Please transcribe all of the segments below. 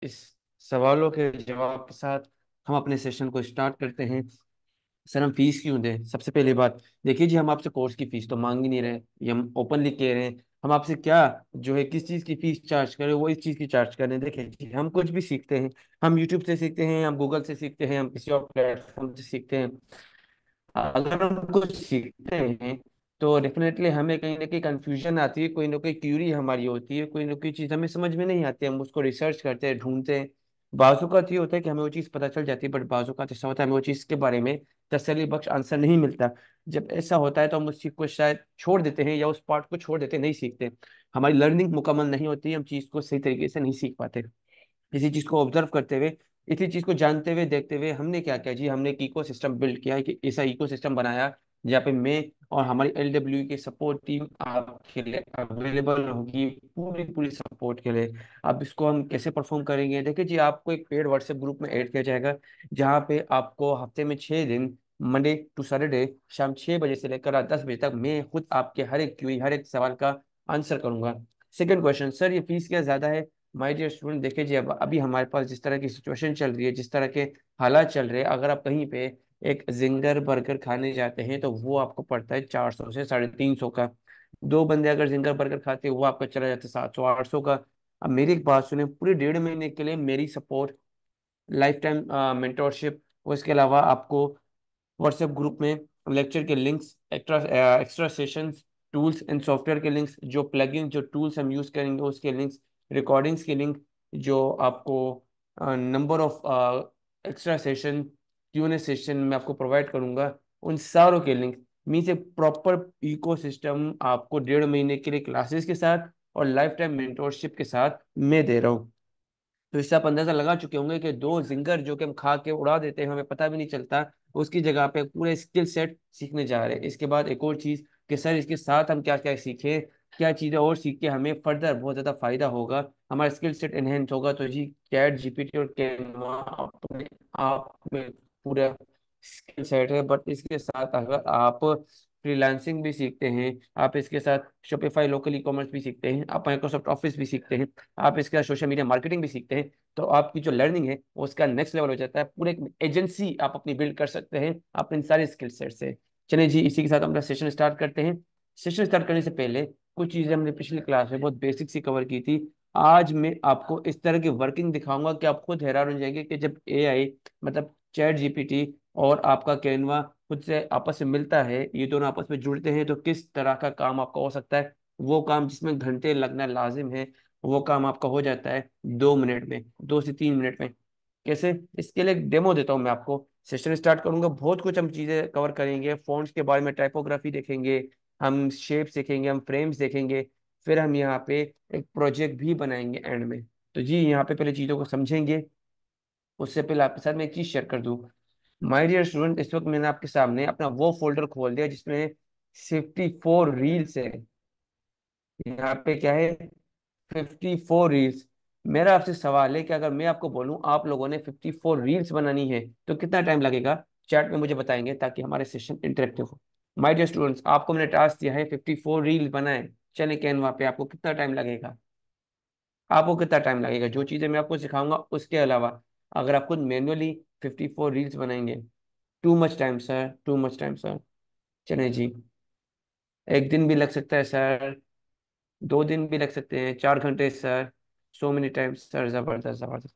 इस सवालों के जवाब के साथ हम अपने सेशन को स्टार्ट करते हैं। सर, हम फीस क्यों दें? सबसे पहली बात, देखिए जी, हम आपसे कोर्स की फीस तो मांग ही नहीं रहे, ये हम ओपनली कह रहे हैं। हम आपसे क्या जो है किस चीज़ की फीस चार्ज करें, वो इस चीज़ की चार्ज करें। देखिए जी, हम कुछ भी सीखते हैं, हम यूट्यूब से सीखते हैं, हम गूगल से सीखते हैं, हम किसी और प्लेटफॉर्म से सीखते हैं। अगर हम कुछ सीखते हैं तो डेफिनेटली हमें कहीं ना कहीं कंफ्यूजन आती है, कोई ना कोई क्यूरी हमारी होती है, कोई ना कोई चीज़ हमें समझ में नहीं आती, हम उसको रिसर्च करते हैं, ढूंढते हैं। बाजू का ये होता है कि हमें वो चीज़ पता चल जाती है, बट बाजू का ऐसा होता है हमें वो चीज़ के बारे में तसल्ली बख्श आंसर नहीं मिलता। जब ऐसा होता है तो हम उस चीज़ को शायद छोड़ देते हैं, या उस पार्ट को छोड़ देते हैं, नहीं सीखते। हमारी लर्निंग मुकम्मल नहीं होती, हम चीज़ को सही तरीके से नहीं सीख पाते। इसी चीज को ऑब्जर्व करते हुए, इसी चीज को जानते हुए, देखते हुए, हमने क्या किया जी, हमने एक इको सिस्टम बिल्ड किया है, कि ऐसा इको सिस्टम बनाया जहाँ पे मैं और हमारी LW की सपोर्ट टीम आपके लिए अवेलेबल होगी, पूरी पूरी सपोर्ट के लिए। अब इसको हम कैसे परफॉर्म करेंगे? देखिए जी, आपको एक पेड व्हाट्सएप ग्रुप में ऐड किया जाएगा, जहाँ पे आपको हफ्ते में 6 दिन, मंडे टू सैटरडे, शाम 6 बजे से लेकर रात 10 बजे तक मैं खुद आपके हर एक क्यूरी, हर एक सवाल का आंसर करूंगा। सेकंड क्वेश्चन, सर ये फीस क्या ज्यादा है? माय डियर स्टूडेंट, देखिए जी, अब अभी हमारे पास जिस तरह की सिचुएशन चल रही है, जिस तरह के हालात चल रहे हैं, अगर आप कहीं पे एक जिंगर बर्गर खाने जाते हैं तो वो आपको पड़ता है 400 से 350 का। दो बंदे अगर जिंगर बर्गर खाते हैं, वो आपका चला जाता है 700 800 का। अब मेरी एक बात सुने, पूरे 1.5 महीने के लिए मेरी सपोर्ट, लाइफ टाइम मेंटोरशिप, और इसके अलावा आपको व्हाट्सएप ग्रुप में लेक्चर के links, extra extra sessions, tools and software के लिंक्स, जो प्लगइन, जो टूल्स हम यूज करेंगे उसके लिंक्स, रिकॉर्डिंग्स के लिंक, जो आपको number of extra session, Q&A session में आपको प्रोवाइड करूंगा, उन सारों के लिंक, मीन से प्रॉपर इको सिस्टम आपको 1.5 महीने के लिए क्लासेस के साथ और लाइफ टाइम मेंटोरशिप के साथ मैं दे रहा हूँ। तो इससे आप अंदाजा लगा चुके होंगे कि दो जिंगर जो कि हम खा के उड़ा देते हैं, हमें पता भी नहीं चलता, उसकी जगह पे पूरे स्किल सेट सीखने जा रहे हैं। इसके बाद एक और चीज कि सर इसके साथ हम क्या क्या सीखें, क्या चीजें और सीख के हमें फर्दर बहुत ज्यादा फायदा होगा, हमारा स्किल सेट एनहेंस होगा। तो जी, चैट जीपीटी और कैनवा अपने आप में पूरा स्किल सेट है। बट इसके साथ अगर आप फ्रीलांसिंग भी सीखते हैं, आप इसके साथ शॉपिफाई लोकल ई कॉमर्स भी सीखते हैं, आप माइक्रोसॉफ्ट ऑफिस भी सीखते हैं, आप इसके साथ सोशल मीडिया मार्केटिंग भी सीखते हैं, तो आपकी जो लर्निंग है वो उसका नेक्स्ट लेवल हो जाता है। पूरे एक एजेंसी आप अपनी बिल्ड कर सकते हैं अपने इन सारे स्किल सेट से। चलिए जी, इसी के साथ अपना सेशन स्टार्ट करते हैं। सेशन स्टार्ट करने से पहले कुछ चीजें हमने पिछली क्लास में बहुत बेसिक सी कवर की थी। आज मैं आपको इस तरह की वर्किंग दिखाऊंगा कि आप खुद हैरान हो जाएंगे कि जब AI, मतलब चैट जीपीटी और आपका कैनवा खुद से आपस में मिलता है, ये दोनों आपस में जुड़ते हैं, तो किस तरह का काम आपका हो सकता है। वो काम जिसमें घंटे लगना लाजिम है, वो काम आपका हो जाता है 2 मिनट में, 2 से 3 मिनट में। कैसे? इसके लिए एक डेमो देता हूँ मैं आपको। सेशन स्टार्ट करूंगा, बहुत कुछ हम चीजें कवर करेंगे, फॉन्ट्स के बारे में, टाइपोग्राफी देखेंगे, हम शेप सीखेंगे, हम फ्रेम्स देखेंगे, फिर हम यहाँ पे एक प्रोजेक्ट भी बनाएंगे एंड में। तो जी, यहाँ पे पहले चीजों को समझेंगे, उससे पहले आपके साथ मैं एक चीज शेयर कर दूं। माय डियर स्टूडेंट, इस वक्त मैंने आपके सामने अपना वो फोल्डर खोल दिया जिसमें 54 रील्स है। यहाँ पे क्या है? 54 रील्स। मेरा आपसे सवाल है कि अगर मैं आपको बोलूं आप लोगों ने 54 रील्स बनानी है तो कितना टाइम लगेगा? चैट में मुझे बताएंगे ताकि हमारे सेशन इंटरेक्टिव हो। माय डियर स्टूडेंट्स, आपको मैंने टास्क दिया है 54 रील्स बनाए। चले कैनवा पे, आपको कितना टाइम लगेगा? आपको कितना टाइम लगेगा जो चीजें मैं आपको सिखाऊंगा उसके अलावा? अगर आप खुद मैन्युअली 54 रील्स बनाएंगे, too much time sir, too much time sir. चले जी, एक दिन भी लग सकता है सर, 2 दिन भी लग सकते हैं, 4 घंटे sir, so many times sir, जबरदस्त जबरदस्त।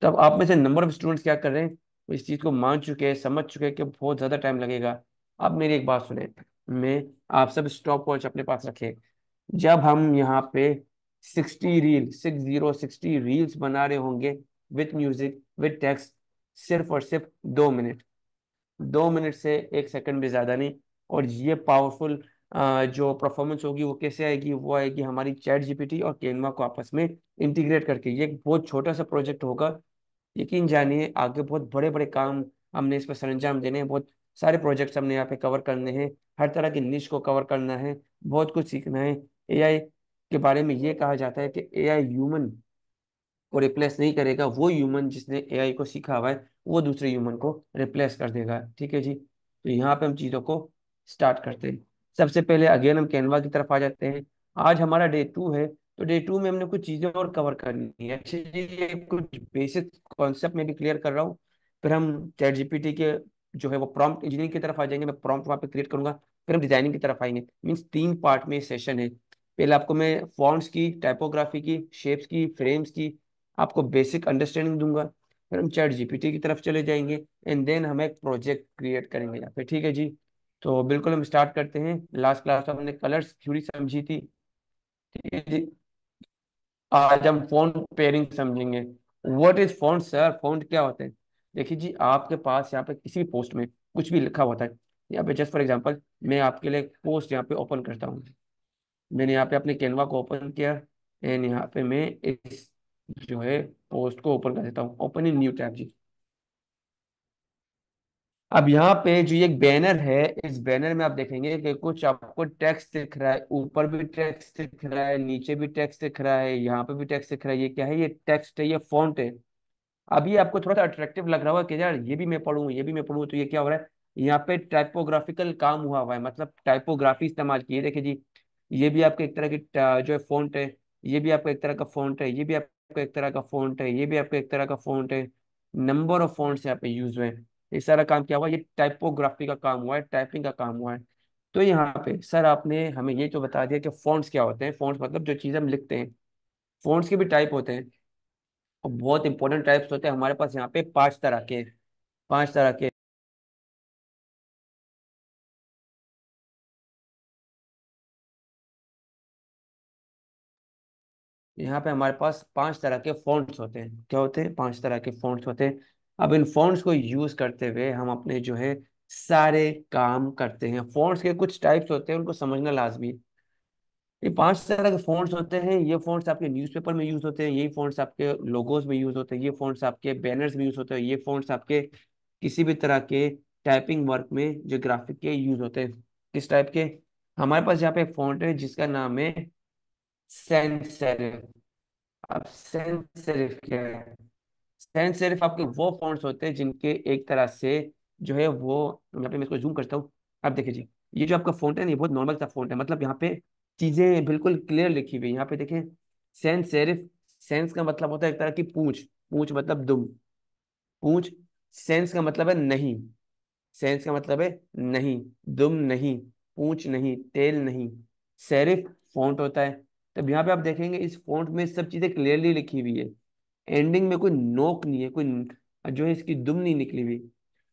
तब आप में से नंबर ऑफ स्टूडेंट्स क्या कर रहे हैं, वो इस चीज को मान चुके हैं, समझ चुके हैं कि बहुत ज्यादा टाइम लगेगा। अब मेरी एक बात सुने, मैं आप सब स्टॉप वॉच अपने पास रखें। जब हम यहाँ पे 60 रील्स बना रहे होंगे, विथ म्यूजिक, विथ टेक्स्ट, सिर्फ और सिर्फ 2 मिनट, 2 मिनट से 1 सेकंड भी ज्यादा नहीं। और ये पावरफुल जो परफॉर्मेंस होगी वो कैसे आएगी? वो आएगी हमारी चैट जीपीटी और कैनवा को आपस में इंटीग्रेट करके। ये एक बहुत छोटा सा प्रोजेक्ट होगा, यकीन जानिए आगे बहुत बड़े बड़े काम हमने इस पर सरंजाम देने हैं। बहुत सारे प्रोजेक्ट्स हमने यहाँ पे कवर करने हैं, हर तरह की निश को कवर करना है, बहुत कुछ सीखना है। AI के बारे में ये कहा जाता है कि AI ह्यूमन को रिप्लेस नहीं करेगा, वो ह्यूमन जिसने AI को सीखा हुआ है वो दूसरे ह्यूमन को रिप्लेस कर देगा। ठीक है जी, तो यहाँ पे हम चीज़ों को स्टार्ट करते हैं। सबसे पहले अगेन हम कैनवा की तरफ आ जाते हैं। आज हमारा डे 2 है। तो डे 2 में हमने कुछ चीज़ें और कवर करनी है। अच्छा जी, ये कुछ बेसिक कॉन्सेप्ट में भी क्लियर कर रहा हूँ। फिर हम चैट जीपीटी के जो है वो प्रॉम्प्ट इंजीनियरिंग की तरफ आ जाएंगे, मैं प्रॉम्प्ट वहाँ पे क्रिएट करूंगा। फिर हम डिजाइनिंग की तरफ आएंगे। मीन्स 3 पार्ट में सेशन है। पहले आपको मैं फॉन्ट्स की, टाइपोग्राफी की, शेप्स की, फ्रेम्स की आपको बेसिक अंडरस्टैंडिंग दूंगा। फिर हम चैट जीपीटी की तरफ चले जाएंगे, एंड देन हम एक प्रोजेक्ट क्रिएट करेंगे यहाँ पे। ठीक है जी। तो बिल्कुल हम स्टार्ट करते हैं। लास्ट क्लास में हमने कलर्स थ्योरी समझी थी। ठीक है जी। आज हम फॉन्ट पेयरिंग समझेंगे। What is font sir, font क्या होते हैं? देखिए जी, आपके पास यहाँ पे किसी भी पोस्ट में कुछ भी लिखा होता है। यहाँ पे जस्ट फॉर एग्जांपल मैं आपके लिए एक पोस्ट यहाँ पे ओपन करता हूँ। मैंने यहाँ पे अपने कैनवा को ओपन किया, एंड यहाँ पे मैं इस जो है पोस्ट को ओपन कर देता हूँ। ओपन इन न्यू टैब जी। अब यहाँ पे जो ये एक बैनर है, इस बैनर में आप देखेंगे कि कुछ आपको टेक्स्ट दिख रहा है। ऊपर भी टेक्स्ट दिख रहा है, नीचे भी टेक्स्ट दिख रहा है, यहाँ पे भी टेक्स्ट दिख रहा है। ये क्या है? ये टेक्स्ट है, ये फॉन्ट है। अभी आपको थोड़ा सा अट्रैक्टिव लग रहा होगा कि यार ये भी मैं पढ़ूं, ये भी मैं पढ़ूं। तो ये क्या हो रहा है? यहाँ पे टाइपोग्राफिकल काम हुआ है, मतलब टाइपोग्राफी इस्तेमाल की है। देखिए जी, ये भी आपके एक तरह की जो है फॉन्ट है। ये भी आपका एक तरह का फॉन्ट है। ये भी आपका एक तरह का फॉन्ट है। ये भी आपका एक तरह का फॉन्ट है। नंबर ऑफ फॉन्ट्स यहाँ पे यूज हुए हैं। ये सारा काम क्या हुआ? ये टाइपोग्राफी का काम हुआ है, टाइपिंग का काम हुआ है। तो यहाँ पे सर आपने हमें ये तो बता दिया कि फॉन्ट्स क्या होते हैं। फॉन्ट्स मतलब जो चीज़ हम लिखते हैं। फॉन्ट्स के भी टाइप होते हैं, और बहुत इंपॉर्टेंट टाइप्स होते हैं हमारे पास यहाँ पे 5 तरह के। 5 तरह के। यहाँ पे हमारे पास 5 तरह के फॉन्ट्स होते हैं। क्या होते हैं? 5 तरह के फॉन्ट्स होते हैं। अब इन फॉन्ट्स को यूज करते हुए हम अपने जो है सारे काम करते हैं। फॉन्ट्स के कुछ टाइप्स होते हैं, उनको समझना लाजमी है। ये 5 तरह के फॉन्ट्स होते हैं। ये फॉन्ट्स आपके न्यूज़पेपर में यूज होते हैं, यही फॉन्ट्स आपके लोगोज में यूज होते हैं, ये फॉन्ट्स आपके बैनर्स में यूज होते हैं, ये फॉन्ट्स आपके किसी भी तरह के टाइपिंग वर्क में जो ग्राफिक के यूज होते हैं। किस टाइप के? हमारे पास यहाँ पे एक फॉन्ट है जिसका नाम है सैंस सेरिफ। अब सैंस सेरिफ क्या है? सैंस सेरिफ आपके वो फॉन्ट्स होते हैं जिनके एक तरह से जो है वो, यहाँ पे मैं इसको जूम करता हूँ। अब देखिए जी, ये जो आपका फॉन्ट है ना, ये बहुत नॉर्मल सा फॉन्ट है। मतलब यहाँ पे चीजें बिल्कुल क्लियर लिखी हुई है। यहाँ पे देखें, सैंस सेरिफ। सेंस का मतलब होता है एक तरह की पूंछ। पूंछ मतलब दुम। पूंछ। सेंस का मतलब है नहीं। सेंस का मतलब है नहीं। दुम नहीं। पूंछ नहीं। तेल नहीं। सेरिफ फॉन्ट होता है। तब यहाँ पे आप देखेंगे इस फॉन्ट में सब चीजें क्लियरली लिखी हुई है। एंडिंग में कोई नोक नहीं है, कोई जो है इसकी दुम नहीं निकली हुई।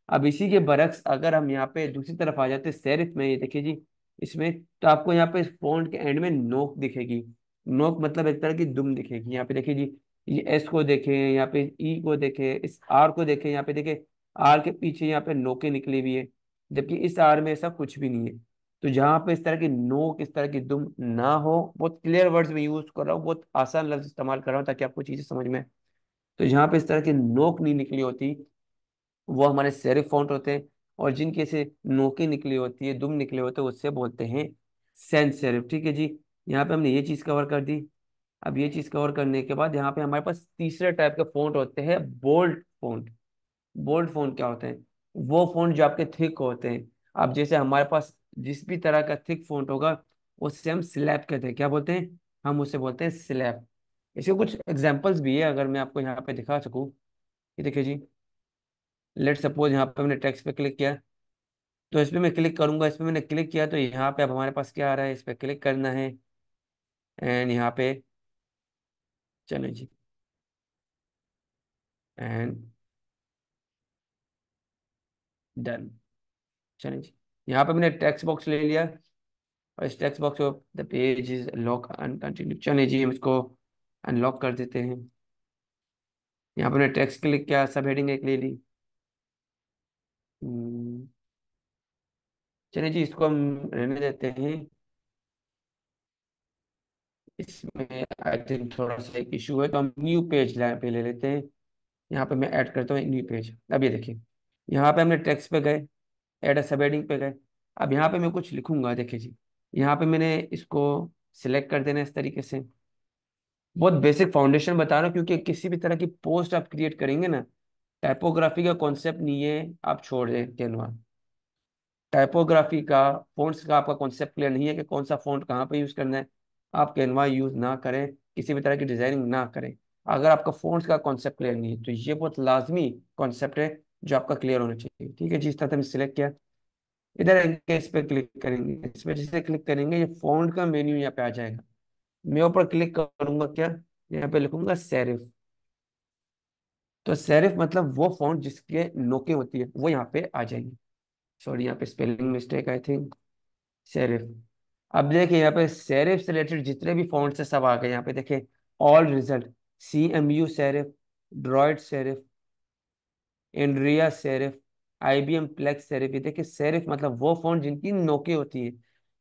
अब इसी के बरक्स अगर हम यहाँ पे दूसरी तरफ आ जाते सेरिफ में, ये देखिए जी, इसमें तो आपको यहाँ पे फॉन्ट के एंड में नोक दिखेगी। नोक मतलब एक तरह की दुम दिखेगी। यहाँ पे देखिए जी, ये एस को देखें, यहाँ पे ई को देखें, इस आर को देखें, यहाँ पे देखें आर के पीछे यहाँ पे नोके निकली हुई है। जबकि इस आर में ऐसा कुछ भी नहीं है। तो जहाँ पे इस तरह की नोक, इस तरह की दुम ना हो, बहुत क्लियर वर्ड्स में यूज कर रहा हूँ, बहुत आसान लफ्ज इस्तेमाल कर रहा हूँ ताकि आपको चीजें समझ में आए। तो जहाँ पे इस तरह की नोक नहीं निकली होती, वो हमारे सेरिफ फॉन्ट होते हैं। और जिनके से नोकें निकली होती है, दुम निकले होते हैं, उससे बोलते हैं सेंस सेरिफ। ठीक है जी। यहाँ पे हमने ये चीज कवर कर दी। अब ये चीज कवर करने के बाद यहाँ पे हमारे पास तीसरे टाइप के फॉन्ट होते हैं, बोल्ड फॉन्ट। बोल्ड फॉन्ट क्या होते हैं? वो फॉन्ट जो आपके थिक होते हैं। अब जैसे हमारे पास जिस भी तरह का थिक फॉन्ट होगा, उससे हम स्लैब कहते हैं। क्या बोलते हैं? हम उसे बोलते हैं स्लैब। इसके कुछ एग्जाम्पल्स भी है, अगर मैं आपको यहाँ पे दिखा सकूँ। ये देखिए जी, लेट सपोज यहाँ पे मैंने टेक्स्ट पे क्लिक किया, तो इस पे मैं क्लिक करूंगा। इस पे मैंने क्लिक किया तो यहाँ पे अब हमारे पास क्या आ रहा है? इस पे क्लिक करना है, एंड यहाँ पे चले जी, एंड डन। चले जी, यहाँ पे मैंने टेक्स्ट बॉक्स ले लिया, और इस टेक्स्ट बॉक्स को the page is lock and continue. चले जी, हम इसको अनलॉक कर देते हैं। यहाँ पे मैंने टेक्स्ट क्लिक किया, सब हेडिंग एक ले ली। हम्म, चलिए जी, इसको हम रहने देते हैं। इसमें आई थिंक थोड़ा सा एक इशू है, तो हम न्यू पेज पे ले लेते हैं। यहाँ पे मैं ऐड करता हूँ न्यू पेज। अब ये देखिए, यहाँ पे हमने टेक्स्ट पे गए, ऐड सब हेडिंग पे गए। अब यहाँ पे मैं कुछ लिखूंगा, देखिए जी, यहाँ पे मैंने इसको सिलेक्ट कर देना इस तरीके से। बहुत बेसिक फाउंडेशन बता रहा हूँ, क्योंकि किसी भी तरह की पोस्ट आप क्रिएट करेंगे ना, टाइपोग्राफी का कॉन्सेप्ट नहीं है, आप छोड़ दें कैनवा। टाइपोग्राफी का, फोन्ट्स का आपका कॉन्सेप्ट क्लियर नहीं है कि कौन सा फोन्ट कहाँ पे यूज करना है, आप कैनवा यूज ना करें, किसी भी तरह की डिजाइनिंग ना करें, अगर आपका फ़ॉन्ट्स का कॉन्सेप्ट क्लियर नहीं है। तो ये बहुत लाजमी कॉन्सेप्ट है जो आपका क्लियर होना चाहिए। ठीक है जी, इस तरह से हमने सिलेक्ट किया। इधर इनके इस पे क्लिक करेंगे, इस पे जैसे क्लिक करेंगे ये फॉन्ट का मेन्यू यहाँ पे आ जाएगा। मैं ऊपर क्लिक करूंगा क्या, यहाँ पे लिखूंगा सेरिफ। तो सेरिफ मतलब वो फॉन्ट जिसके नोके होती है वो यहाँ पे आ जाएंगी। सॉरी, यहाँ पे spelling mistake I think. Serif. अब देखिए यहाँ पे सेरिफ से रिलेटेड जितने भी फॉन्ट से सब आ गए यहाँ पे देखिए। All result, CMU serif, droid serif, Andrea serif, IBM plex serif. ये देखिए सेरिफ मतलब वो फॉन्ट जिनकी नोके होती है।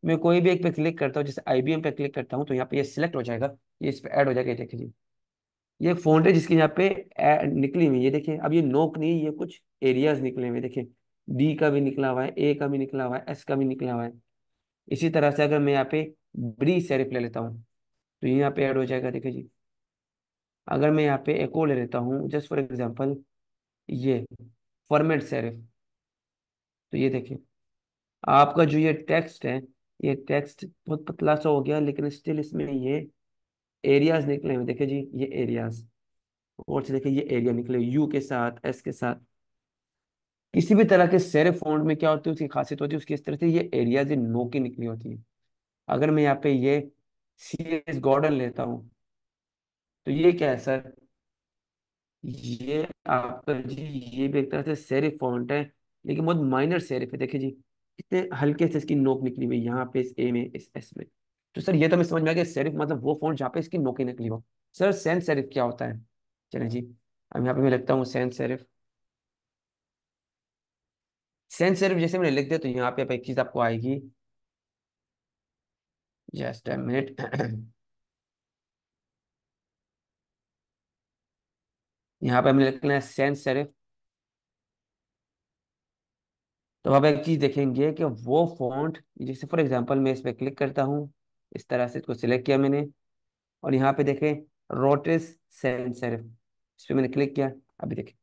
मैं कोई भी एक पे क्लिक करता हूँ, जैसे IBM पे क्लिक करता हूँ तो यहाँ पे ये सिलेक्ट हो जाएगा, ये इस पे ऐड हो जाएगा। ये देखिए जी, ये एक फॉन्ट है जिसकी यहाँ पे निकली हुई है। ये देखिए अब ये नोक नहीं, ये कुछ एरियाज निकले हुए हैं। देखिए D का भी निकला हुआ है, A का भी निकला हुआ है, S का भी निकला हुआ है। इसी तरह से अगर मैं यहाँ पे ब्री सेरिफ ले लेता हूँ तो ये यहाँ पे ऐड हो जाएगा। देखिए जी, अगर मैं यहाँ पे एक और ले लेता हूँ जस्ट फॉर एग्जाम्पल, ये फॉर्मेट सेरिफ, तो ये देखिए आपका जो ये टेक्स्ट है, ये टेक्स्ट बहुत पतला सा हो गया लेकिन स्टिल इसमें ये एरियाज निकले हुए। देखिए जी, ये एरियाज, और से देखिए ये एरिया निकले U के साथ, S के साथ। किसी भी तरह के सेरिफ फॉन्ट में क्या होती है, उसकी खासियत होती है उसकी इस तरह से ये एरियाज ये नो की निकली होती है। अगर मैं यहाँ पे ये CS गॉर्डन लेता हूँ तो ये क्या है सर, ये आपका जी ये भी एक तरह से सेरिफ फॉन्ट है लेकिन बहुत माइनर सेरिफ है। देखिए जी कितने हल्के से इसकी नोक निकली हुई है यहाँ पे इस A में, इस S में। तो सर ये तो हमें समझ में आ गया सेरिफ मतलब वो फॉन्ट जहाँ पे इसकी नोकें निकली हो। सर सेंस सेरिफ क्या होता है, चलिए जी अब यहाँ पे मैं लिखता हूँ सेंस सेरिफ। सेंस सेरिफ जैसे मैंने लिख दिया तो यहाँ पे अब एक चीज आपको आएगी, जस्ट अ मिनट। यहाँ पे हमने लिखना है सेंस सेरिफ। तो अब एक चीज देखेंगे कि वो फॉन्ट, जैसे फॉर एग्जांपल मैं इस पे क्लिक करता हूँ, इस तरह से इसको सिलेक्ट किया मैंने, और यहाँ पे देखें रोटिस सेंस सेरिफ, इस पे मैंने क्लिक किया। अभी देखें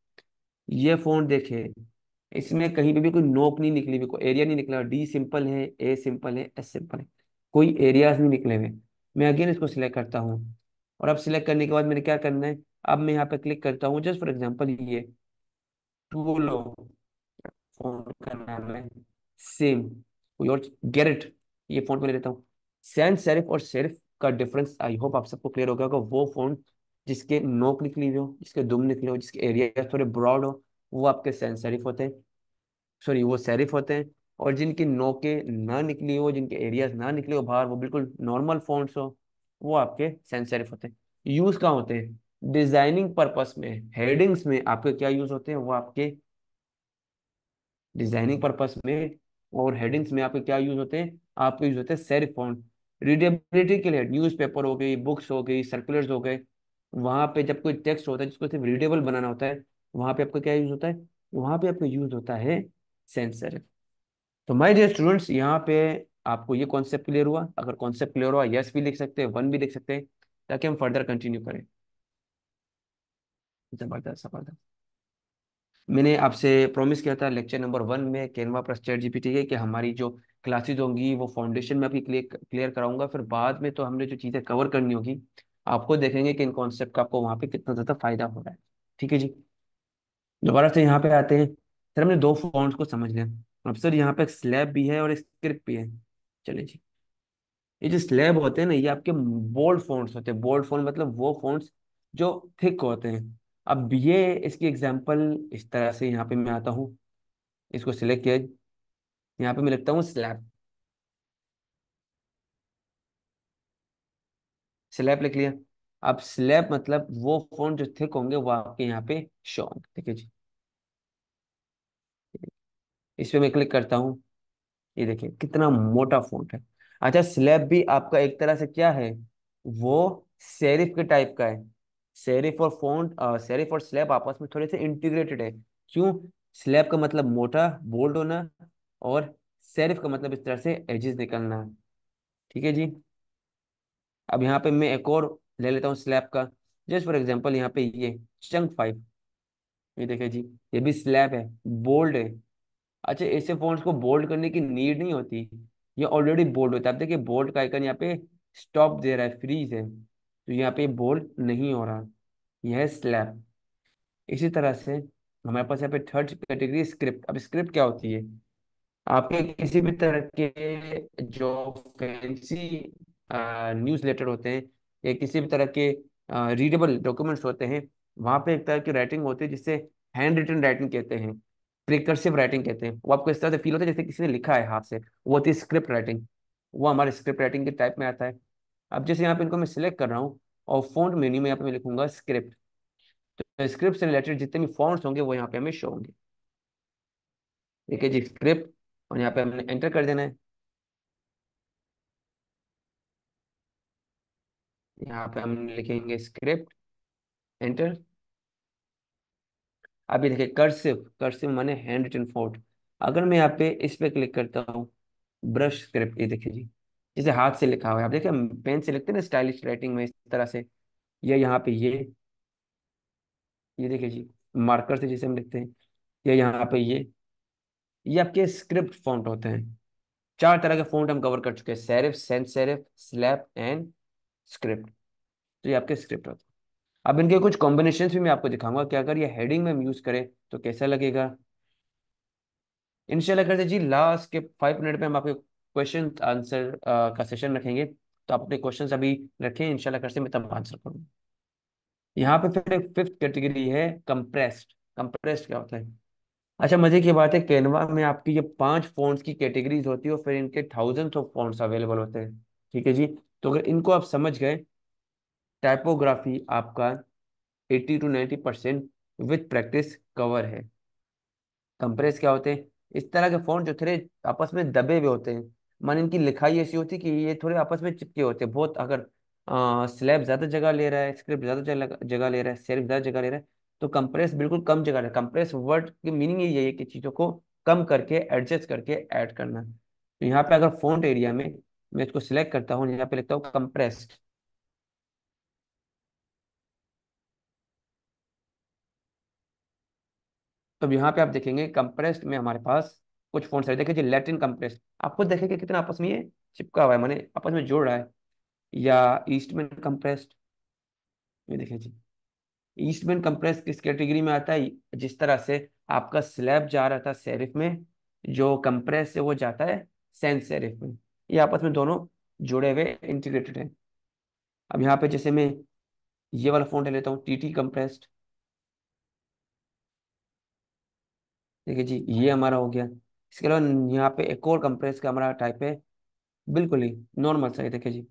ये फॉन्ट देखें, इसमें कहीं पे भी कोई नोक नहीं निकली हुई, कोई एरिया नहीं निकला। D सिंपल है, A सिंपल है, S सिंपल है, कोई एरियाज नहीं निकले हुए। मैं अगेन इसको सिलेक्ट करता हूँ, और अब सिलेक्ट करने के बाद मैंने क्या करना है, अब मैं यहाँ पे क्लिक करता हूँ जस्ट फॉर एग्जांपल ये टूलो, फोन का नाम है सेम, कोई और गेरेट, ये फोन को ले लेता हूँ। सैंस सेरिफ और सेरिफ का डिफरेंस आई होप आप सबको क्लियर हो गया होगा। वो फोन जिसके नोक निकली हुई हो, जिसके दुम निकले हो, जिसके एरिया थोड़े ब्रॉड हो, वो आपके सैंस सेरिफ होते हैं, सॉरी वो सेरिफ होते हैं। और जिनकी नोके ना निकली हो, जिनके एरियाज ना निकले हो बाहर, वो बिल्कुल नॉर्मल फॉन्ट्स हो, वो आपके सैंस सेरिफ होते हैं। यूज कहाँ होते हैं, डिजाइनिंग पर्पस में, हेडिंग्स में आपके क्या यूज होते हैं, वो आपके डिजाइनिंग पर्पस में और हेडिंग्स में आपके क्या यूज होते हैं, आपके यूज होते हैं सेरिफ फॉन्ट। रीडेबिलिटी के लिए न्यूज़पेपर हो गई, बुक्स हो गई, सर्कुलर्स हो गए, वहां पे जब कोई टेक्स्ट होता है जिसको सिर्फ रीडेबल बनाना होता है, वहां पे आपका क्या यूज होता है, वहां पे आपका यूज होता है सेंस सेरिफ। तो माय डियर स्टूडेंट्स, यहाँ पे आपको ये कॉन्सेप्ट क्लियर हुआ। अगर कॉन्सेप्ट क्लियर हुआ, यस भी लिख सकते हैं, 1 भी लिख सकते हैं, ताकि हम फर्दर कंटिन्यू करें। जबरदस्त जबरदस्त। मैंने आपसे प्रॉमिस किया था लेक्चर नंबर 1 में कैनवा प्लस चैट जीपीटी के कि हमारी जो क्लासेज होंगी वो फाउंडेशन में आपकी क्लियर क्लियर कराऊंगा, फिर बाद में तो हमने जो चीज़ें कवर करनी होगी आपको देखेंगे कि इन कॉन्सेप्ट का आपको वहाँ पे कितना ज़्यादा फायदा हो रहा है। ठीक है जी, दोबारा से यहाँ पे आते हैं। सर हमने दो फॉन्ट्स को समझ लिया, अब सर यहाँ पे एक स्लैब भी है और एक स्क्रिप्ट भी है। चलिए जी, ये जो स्लैब होते हैं ना, ये आपके बोल्ड फॉन्ट्स होते हैं। बोल्ड फॉन्ट मतलब वो फॉन्ट्स जो थिक होते हैं। अब ये इसकी एग्जांपल इस तरह से, यहाँ पे मैं आता हूँ, इसको सिलेक्ट किया, यहाँ पे मैं लिखता हूँ स्लैब, स्लैब लिख लिया। अब स्लैब मतलब वो फॉन्ट जो थिक होंगे वो आपके यहाँ पे शो होंगे। ठीक है जी, इस पे मैं क्लिक करता हूँ, ये देखिए कितना मोटा फॉन्ट है। अच्छा स्लैब भी आपका एक तरह से क्या है, वो सेरिफ के टाइप का है। सेरिफ और फॉन्ट, सेरिफ और स्लैब आपस में थोड़े से इंटीग्रेटेड है। क्यों, स्लैब का मतलब मोटा बोल्ड होना, और सेरिफ का मतलब इस तरह से एजेस निकलना। ठीक है जी, अब यहाँ पे मैं एक और ले लेता हूँ स्लैब का, जस्ट फॉर एग्जांपल यहाँ पे ये चंक 5, ये देखिए जी, ये भी स्लैब है, बोल्ड है। अच्छा ऐसे फॉन्ट्स को बोल्ड करने की नीड नहीं होती, ये ऑलरेडी बोल्ड होता है। आप देखिए बोल्ड का आइकन यहाँ पे स्टॉप दे रहा है, फ्रीज है, तो यहाँ पे बोल्ड नहीं हो रहा, यह है स्लैप। इसी तरह से हमारे पास यहाँ पे थर्ड कैटेगरी स्क्रिप्ट। अब स्क्रिप्ट क्या होती है? आपके किसी भी तरह के जो फैंसी न्यूज़ लेटर होते हैं, या किसी भी तरह के रीडेबल डॉक्यूमेंट्स होते हैं, वहाँ पे एक तरह की राइटिंग होती है जिससे हैंड रिटन राइटिंग कहते हैं, प्रिकर्सिव राइटिंग कहते हैं। वो आपको इस तरह से फील होता है जैसे किसी ने लिखा है हाथ से, वो होती है स्क्रिप्ट राइटिंग। वो हमारे स्क्रिप्ट राइटिंग के टाइप में आता है। अब जैसे यहाँ पे इनको मैं सिलेक्ट कर रहा हूँ, और फॉन्ट मेन्यू में यहाँ पे मैं लिखूंगा स्क्रिप्ट, तो स्क्रिप्ट से रिलेटेड जितने भी फॉन्ट्स होंगे वो यहाँ पे हमें शो होंगे। ठीक है जी, स्क्रिप्ट, और यहाँ पे हमने एंटर कर देना है। यहाँ पे हम लिखेंगे स्क्रिप्ट, एंटर। अभी देखिए कर्सिव, कर्सिव माने हैंड रिटन फॉन्ट। अगर मैं यहाँ पे इस पे क्लिक करता हूँ, ब्रश स्क्रिप्ट, ये देखिए जी, जिसे हाथ से लिखा हुआ है। आप देखिए हम पेन से लिखते हैं ना स्टाइलिश राइटिंग में, इस तरह से। ये यहाँ पे ये देखिए जी, मार्कर से जिसे हम लिखते हैं, ये यहाँ पे ये आपके स्क्रिप्ट फॉन्ट होते हैं। चार तरह के फॉन्ट हम कवर कर चुके हैं, serif, sans serif, slab and script. तो ये आपके स्क्रिप्ट होते हैं। अब इनके कुछ कॉम्बिनेशंस भी मैं आपको दिखाऊंगा कि अगर ये हेडिंग में हम यूज करें तो कैसा लगेगा। इंशाल्लाह करते जी, लास्ट के 5 मिनट में हम आपके क्वेश्चन आंसर का सेशन रखेंगे, तो आप अपने क्वेश्चंस अभी रखें, इंशाल्लाह करते मैं तब आंसर करूँगा। यहाँ पे फिर एक फिफ्थ कैटेगरी है कंप्रेस्ड। कंप्रेस्ड क्या होता है? अच्छा, मजे की बात है, कैनवा में आपकी ये 5 फॉन्ट्स की कैटेगरीज होती है, और फिर इनके थाउजेंड्स ऑफ फॉन्ट्स अवेलेबल होते हैं। ठीक है जी, तो अगर इनको आप समझ गए, टाइपोग्राफी आपका 80 to 90% विथ प्रैक्टिस कवर है। कंप्रेस क्या होते हैं? इस तरह के फॉन्ट जो थोड़े आपस में दबे हुए होते हैं, मान इनकी लिखाई ऐसी होती है कि ये थोड़े आपस में चिपके होते हैं बहुत। अगर स्लैब ज्यादा जगह ले रहा है, स्क्रिप्ट ज्यादा जगह ले रहा है, सेरिफ ज्यादा जगह ले रहा है, तो कंप्रेस बिल्कुल कम जगह ले। कंप्रेस वर्ड की मीनिंग यही है कि चीजों को कम करके एडजस्ट करके ऐड करना। तो यहाँ पे अगर फॉन्ट एरिया में मैं इसको सिलेक्ट करता हूँ, यहाँ पे लिखता हूँ कंप्रेस्ड, तो यहाँ पे आप देखेंगे कंप्रेस्ड में हमारे पास कुछ फॉन्ट्स है। देखिए जी, लैटिन कंप्रेस्ड, आपको देखेंगे कितना आपस में ये चिपका हुआ है, माने आपस में जोड़ रहा है। या ईस्टमैन कंप्रेस्ड, ये देखिए जी, ईस्टमैन कंप्रेस किस कैटेगरी में आता है? जिस तरह से आपका स्लैब जा रहा था सेरिफ में, जो कंप्रेस से वो जाता है सेंस सेरिफ में, ये आपस में दोनों जुड़े हुए इंटीग्रेटेड हैं। अब यहाँ पे जैसे मैं ये वाला फॉन्ट लेता हूँ, टीटी कंप्रेस्ड, देखिए जी, ये हमारा हो गया। इसके अलावा यहाँ पे एक और कंप्रेस का हमारा टाइप है, बिल्कुल ही नॉर्मल साइज, देखिए जी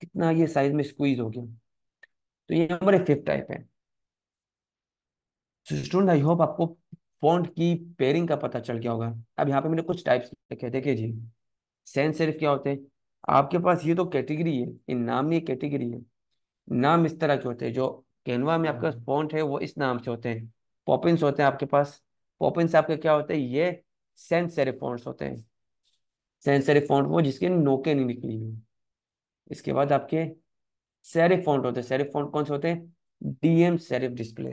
कितना ये साइज में स्क्वीज हो गया। तो ये हमारे फिफ्थ टाइप है। स्टूडेंट, आई होप आपको फॉन्ट की पेयरिंग का पता चल गया होगा। अब यहाँ पे मैंने कुछ टाइप्स लिखे, देखिए जी, सेंस सेरिफ क्या होते हैं? आपके पास ये तो कैटेगरी है, इन नाम में कैटेगरी है। नाम इस तरह के होते हैं, जो कैनवा में आपका फॉन्ट है वो इस नाम से होते हैं। पॉपिंस होते हैं आपके पास। पॉपिंस आपके क्या होते हैं? ये सेंस सेरिफ फॉन्ट्स होते हैं। सेंस सेरिफ फॉन्ट वो जिसके नोके नहीं निकली हुई। इसके बाद आपके सेरिफ फॉन्ट होते हैं। सेरिफ फॉन्ट कौन से होते हैं? DM serif display.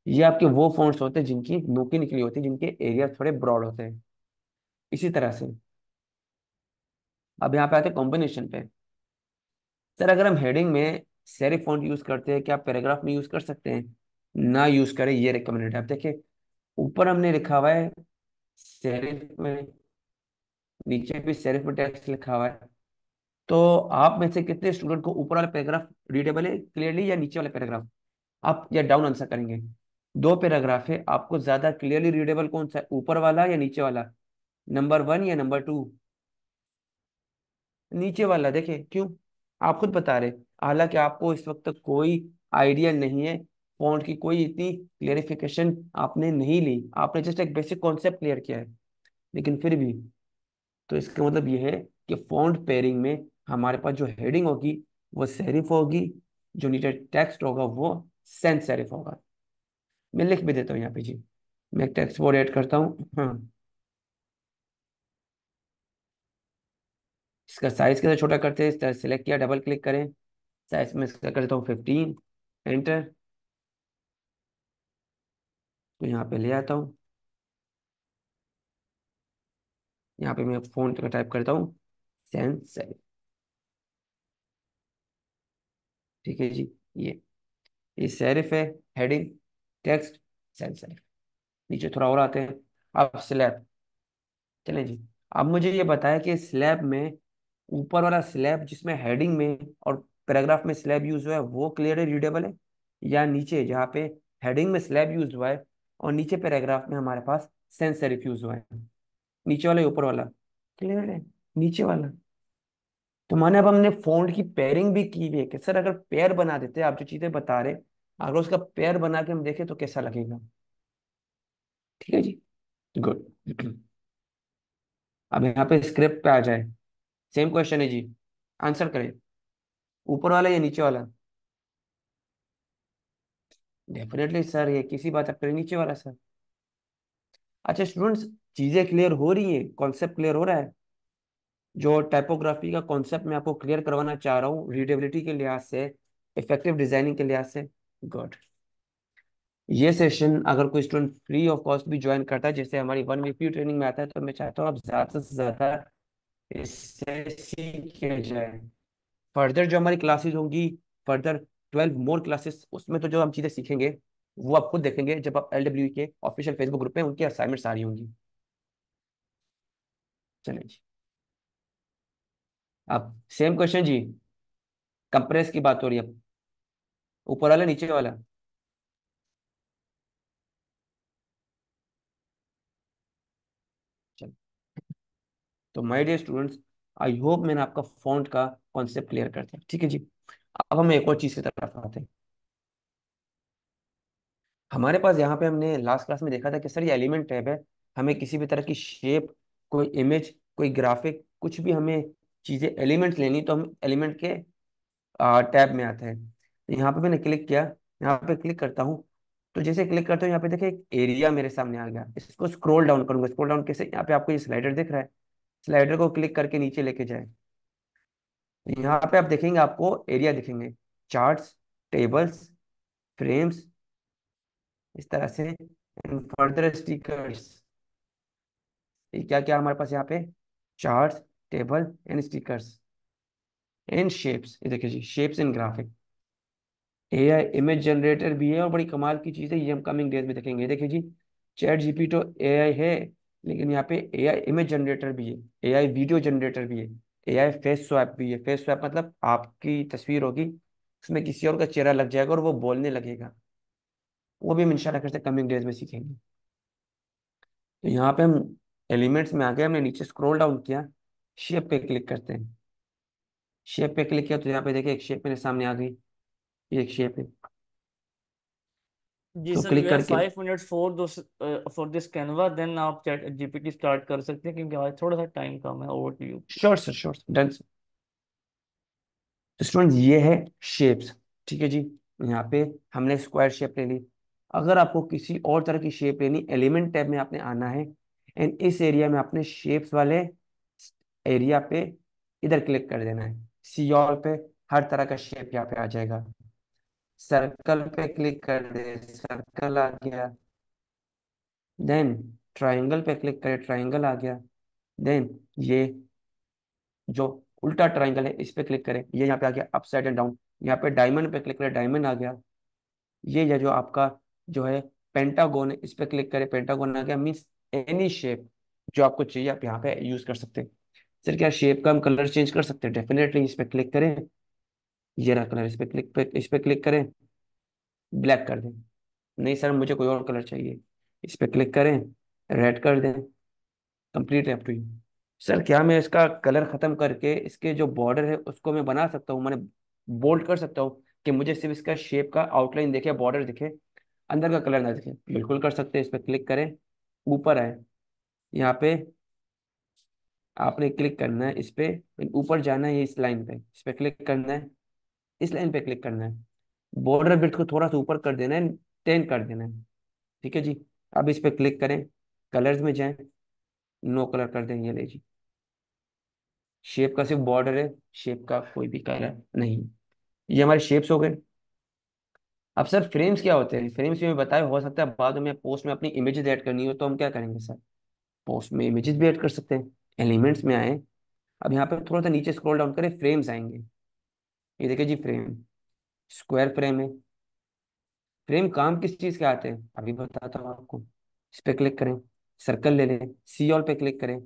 ये आपके वो फॉन्ट्स होते हैं जिनकी नोकी निकली होती है, जिनके एरिया थोड़े ब्रॉड होते हैं। इसी तरह से अब यहाँ पे आते हैं कॉम्बिनेशन पे। सर, अगर हम हेडिंग में सेरिफ फॉन्ट यूज करते हैं, क्या पैराग्राफ में यूज कर सकते हैं? ना यूज करें, ये रिकमेंडेड है। आप देखिए, ऊपर हमने लिखा हुआ है सेरिफ में, नीचे भी सेरिफ में टेक्स्ट लिखा हुआ है। तो आप में से कितने स्टूडेंट को ऊपर वाला पैराग्राफ रीडेबल है क्लियरली, या नीचे वाला पैराग्राफ? आप या डाउन आंसर करेंगे। दो पैराग्राफ है, आपको ज्यादा क्लियरली रीडेबल कौन सा है, ऊपर वाला या नीचे वाला? नंबर 1 या नंबर 2? नीचे वाला। देखिए क्यों, आप खुद बता रहे। हालांकि आपको इस वक्त तक कोई आइडिया नहीं है, फॉन्ट की कोई इतनी क्लेरिफिकेशन आपने नहीं ली, आपने जस्ट एक बेसिक कॉन्सेप्ट क्लियर किया है, लेकिन फिर भी। तो इसका मतलब ये है कि फॉन्ट पेयरिंग में हमारे पास जो हेडिंग होगी वो सेरिफ होगी, जो नीचे टेक्स्ट होगा वो सेंस सेरिफ होगा। मैं लिख भी देता हूँ यहाँ पे जी, मैं टेक्स्ट बोर्ड ऐड करता हूँ। हाँ, इसका साइज कैसे छोटा करते हैं? इस तरह सेलेक्ट किया, डबल क्लिक करें, साइज में इसका कर देता हूँ 15, एंटर। तो यहाँ पे ले आता हूँ, यहाँ पे मैं फ़ॉन्ट का टाइप करता हूँ सेंस सेरिफ। ठीक है जी। ये सेरिफ है, हेडिंग, टेक्स्ट, सेल्फ सेरिफ। नीचे थोड़ा और आते हैं। अब स्लैब। चलें जी। अब मुझे ये बताया कि स्लैब में, ऊपर वाला स्लैब जिसमें हेडिंग में और पैराग्राफ में स्लैब यूज हुआ है वो क्लियर है, रीडेबल है, या नीचे जहाँ पे हेडिंग में स्लैब यूज हुआ है और नीचे पैराग्राफ में हमारे पास सेंस सेरिफ यूज हुआ है, नीचे वाला या ऊपर वाला? क्लियर है, नीचे वाला। तो माने अब हमने फॉन्ट की पेयरिंग भी की हुई है कि सर अगर पेयर बना देते आप जो चीजें बता रहे, अगर उसका पेयर बना के हम देखें तो कैसा लगेगा? ठीक है जी, गुड। अब यहाँ पे स्क्रिप्ट पे आ जाए। सेम क्वेश्चन है जी, आंसर करें। ऊपर वाला या नीचे वाला? डेफिनेटली सर, ये किसी बात आप करें, नीचे वाला सर। अच्छा स्टूडेंट्स, चीजें क्लियर हो रही हैं, कॉन्सेप्ट क्लियर हो रहा है? जो टाइपोग्राफी का कॉन्सेप्ट मैं आपको क्लियर करवाना चाह रहा हूँ रीडेबिलिटी के लिहाज से, इफेक्टिव डिजाइनिंग के लिहाज से। गुड। ये सेशन अगर कोई स्टूडेंट फ्री ऑफ कॉस्ट भी ज्वाइन करता है, जैसे हमारी 1 वीक की ट्रेनिंग में आता है, तो मैं चाहता हूँ आप ज्यादा से ज्यादा इससे सीख के जाए। फर्दर जो हमारी क्लासेस होंगी, फर्दर 12 मोर क्लासेस, उसमें तो जो हम चीजें सीखेंगे वो आप खुद देखेंगे जब आप LWE के ऑफिशियल फेसबुक ग्रुप में उनकी असाइनमेंट सारी होंगी। चलिए जी। अब सेम क्वेश्चन जी, कंप्रेस की बात हो रही है अब। ऊपर वाला नीचे वाला? चलो, तो my dear students, I hope मैंने आपका फॉन्ट का कॉन्सेप्ट क्लियर कर दिया। ठीक है जी। अब हम एक और चीज की तरफ आते हैं। हमारे पास यहाँ पे हमने लास्ट क्लास में देखा था कि सर ये एलिमेंट टैब है, हमें किसी भी तरह की शेप, कोई इमेज, कोई ग्राफिक, कुछ भी हमें चीजें एलिमेंट्स लेनी तो हम एलिमेंट के टैब में आते हैं। तो यहाँ पे मैंने क्लिक किया, यहाँ पे क्लिक करता हूँ, तो जैसे क्लिक करता हूँ यहाँ पे देखिए एक एरिया मेरे सामने आ गया। इसको स्क्रॉल डाउन करूंगा, स्क्रॉल डाउन कैसे? यहाँ पे आपको ये स्लाइडर दिख रहा है, स्लाइडर को क्लिक करके नीचे लेके जाए। तो यहाँ पे आप देखेंगे आपको एरिया दिखेंगे, चार्ट्स, टेबल्स, फ्रेम्स, इस तरह से, फर्दर स्टिकर्स। ये क्या क्या हमारे पास यहाँ पे? Charts, table and stickers and shapes. ये देखिए जी, shapes in graphic. AI image generator भी है और बड़ी कमाल की चीज़ है, ये हम कमिंग डेज में देखेंगे। देखिए जी, चैट जीपी तो AI है, लेकिन यहाँ पे AI इमेज जनरेटर भी है, AI वीडियो जनरेटर भी है, AI फेस स्वैप भी है। फेस स्वैप मतलब आपकी तस्वीर होगी, उसमें किसी और का चेहरा लग जाएगा और वो बोलने लगेगा। वो भी हम इंशाल्लाह करते कमिंग डेज में सीखेंगे। तो यहाँ पे हम एलिमेंट्स में आ गए, हमने नीचे स्क्रॉल डाउन किया, शेप पे क्लिक करते हैं। शेप पे क्लिक किया तो यहाँ पे देखिए एक शेप मेरे सामने आ गई, ये एक शेप है। जी तो सर, यू क्लिक हैव करके, 5 minutes for this Canva, then आप चैट जीपीटी स्टार्ट कर सकते हैं क्योंकि आज थोड़ा सा टाइम कम है। Over to you. Sure sir, sure, done. तो स्टूडेंट ये है शेप्स। ठीक है जी। यहाँ पे हमने स्क्वायर शेप ले ली। अगर आपको किसी और तरह की शेप लेनी, एलिमेंट टैब में आपने आना है, एंड इस एरिया में आपने शेप्स वाले एरिया पे इधर क्लिक कर देना है, सी ऑल पे। हर तरह का शेप यहाँ पे आ जाएगा। सर्कल पे क्लिक कर दे, सर्कल आ गया। देन ट्राइंगल पे क्लिक करे, ट्राइंगल आ गया। देन ये जो उल्टा ट्राइंगल है इस पे क्लिक करें, ये यहाँ पे आ गया अपसाइड एंड डाउन। यहाँ पे डायमंड पे क्लिक करें, डायमंड आ गया। ये जो आपका जो है पेंटागोन है, इस पे क्लिक करें, पेंटागोन आ गया। मीन्स एनी शेप जो आपको चाहिए आप यहाँ पे यूज कर सकते हैं। सर क्या शेप का हम कलर चेंज कर सकते हैं? डेफिनेटली। इस पे क्लिक करें, ये रहा कलर, इस पे क्लिक करें, ब्लैक कर दें। नहीं सर मुझे कोई और कलर चाहिए, इस पे क्लिक करें, रेड कर दें। Complete up to you. Sir क्या मैं इसका कलर खत्म करके इसके जो बॉर्डर है उसको मैं बना सकता हूँ, मैंने बोल्ड कर सकता हूँ कि मुझे सिर्फ इसका शेप का आउटलाइन दिखे, बॉर्डर दिखे, अंदर का कलर ना दिखे? बिल्कुल कर सकते हैं। इस पर क्लिक करें, ऊपर आए, यहाँ पे आपने क्लिक करना है इस पे, ऊपर जाना है, ये इस लाइन पे, इस पे क्लिक करना है, इस लाइन पे क्लिक करना है, बॉर्डर विड्थ को थोड़ा सा ऊपर कर देना है, 10 कर देना है। ठीक है जी। अब इस पे क्लिक करें, कलर्स में जाएं, नो कलर कर दें, ये ले जी। शेप का सिर्फ बॉर्डर है, शेप का कोई भी कलर नहीं। ये हमारे शेप्स हो गए। अब सर फ्रेम्स क्या होते हैं? फ्रेम्स में बताया, हो सकता है बाद में पोस्ट में अपनी इमेजेस ऐड करनी हो तो हम क्या करेंगे सर? पोस्ट में इमेजेस भी ऐड कर सकते हैं। एलिमेंट्स में आए, अब यहाँ पे थोड़ा सा नीचे स्क्रॉल डाउन करें, फ्रेम्स आएंगे। ये देखिए जी फ्रेम, स्क्वायर फ्रेम है। फ्रेम काम किस चीज के आते हैं अभी बताता हूँ आपको। इस पे क्लिक करें, सर्कल ले लें, सी ऑल पे क्लिक करें,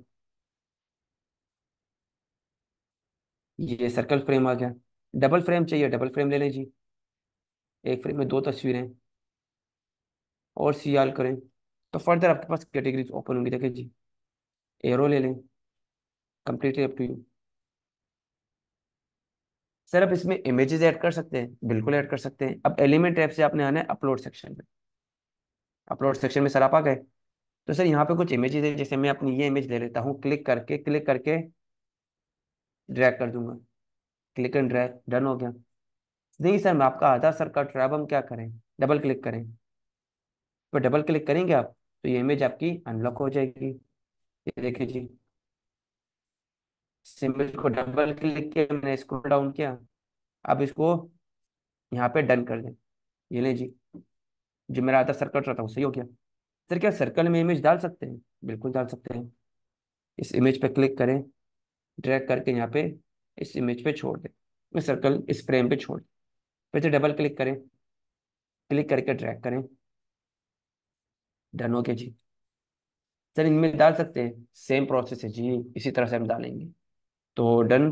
ये सर्कल फ्रेम आ गया। डबल फ्रेम चाहिए, डबल फ्रेम ले लें जी। एक फ्रेम में दो तस्वीरें, और सी ऑल करें, तो फर्दर आपके पास कैटेगरीज ओपन होंगी। देखिए जी, एरो ले लें, completely up to you. Sir आप इसमें इमेजेस ऐड कर सकते हैं, बिल्कुल ऐड कर सकते हैं। अब एलिमेंट टैब से आपने आना है अपलोड सेक्शन में। अपलोड सेक्शन में सर आप आ गए, तो सर यहाँ पे कुछ इमेजेस है, जैसे मैं अपनी ये इमेज ले लेता हूँ, क्लिक करके ड्रैग कर दूंगा। क्लिक एंड ड्रैग, डन हो गया। नहीं सर, मैं आपका आधार सर कट रहा है, अब हम क्या करें? डबल क्लिक करें। तो डबल क्लिक करेंगे आप, तो ये इमेज आपकी अनलॉक हो जाएगी। ये देखिए जी, इस इमेज को डबल क्लिक किया, मैंने स्क्रॉल डाउन किया। अब इसको यहाँ पे डन कर दें। ये ले जी, जो मेरा आधार सर कट रहा था वो सही हो गया। सर क्या सर्कल में इमेज डाल सकते हैं? बिल्कुल डाल सकते हैं। इस इमेज पे क्लिक करें, ड्रैग करके यहाँ पे इस इमेज पे छोड़ दें, इस सर्कल इस फ्रेम पे छोड़ दें। फिर से डबल क्लिक करें, क्लिक करके ड्रैग करें, डन हो गया जी। सर इनमें डाल सकते हैं, सेम प्रोसेस है जी, इसी तरह से हम डालेंगे। तो डन।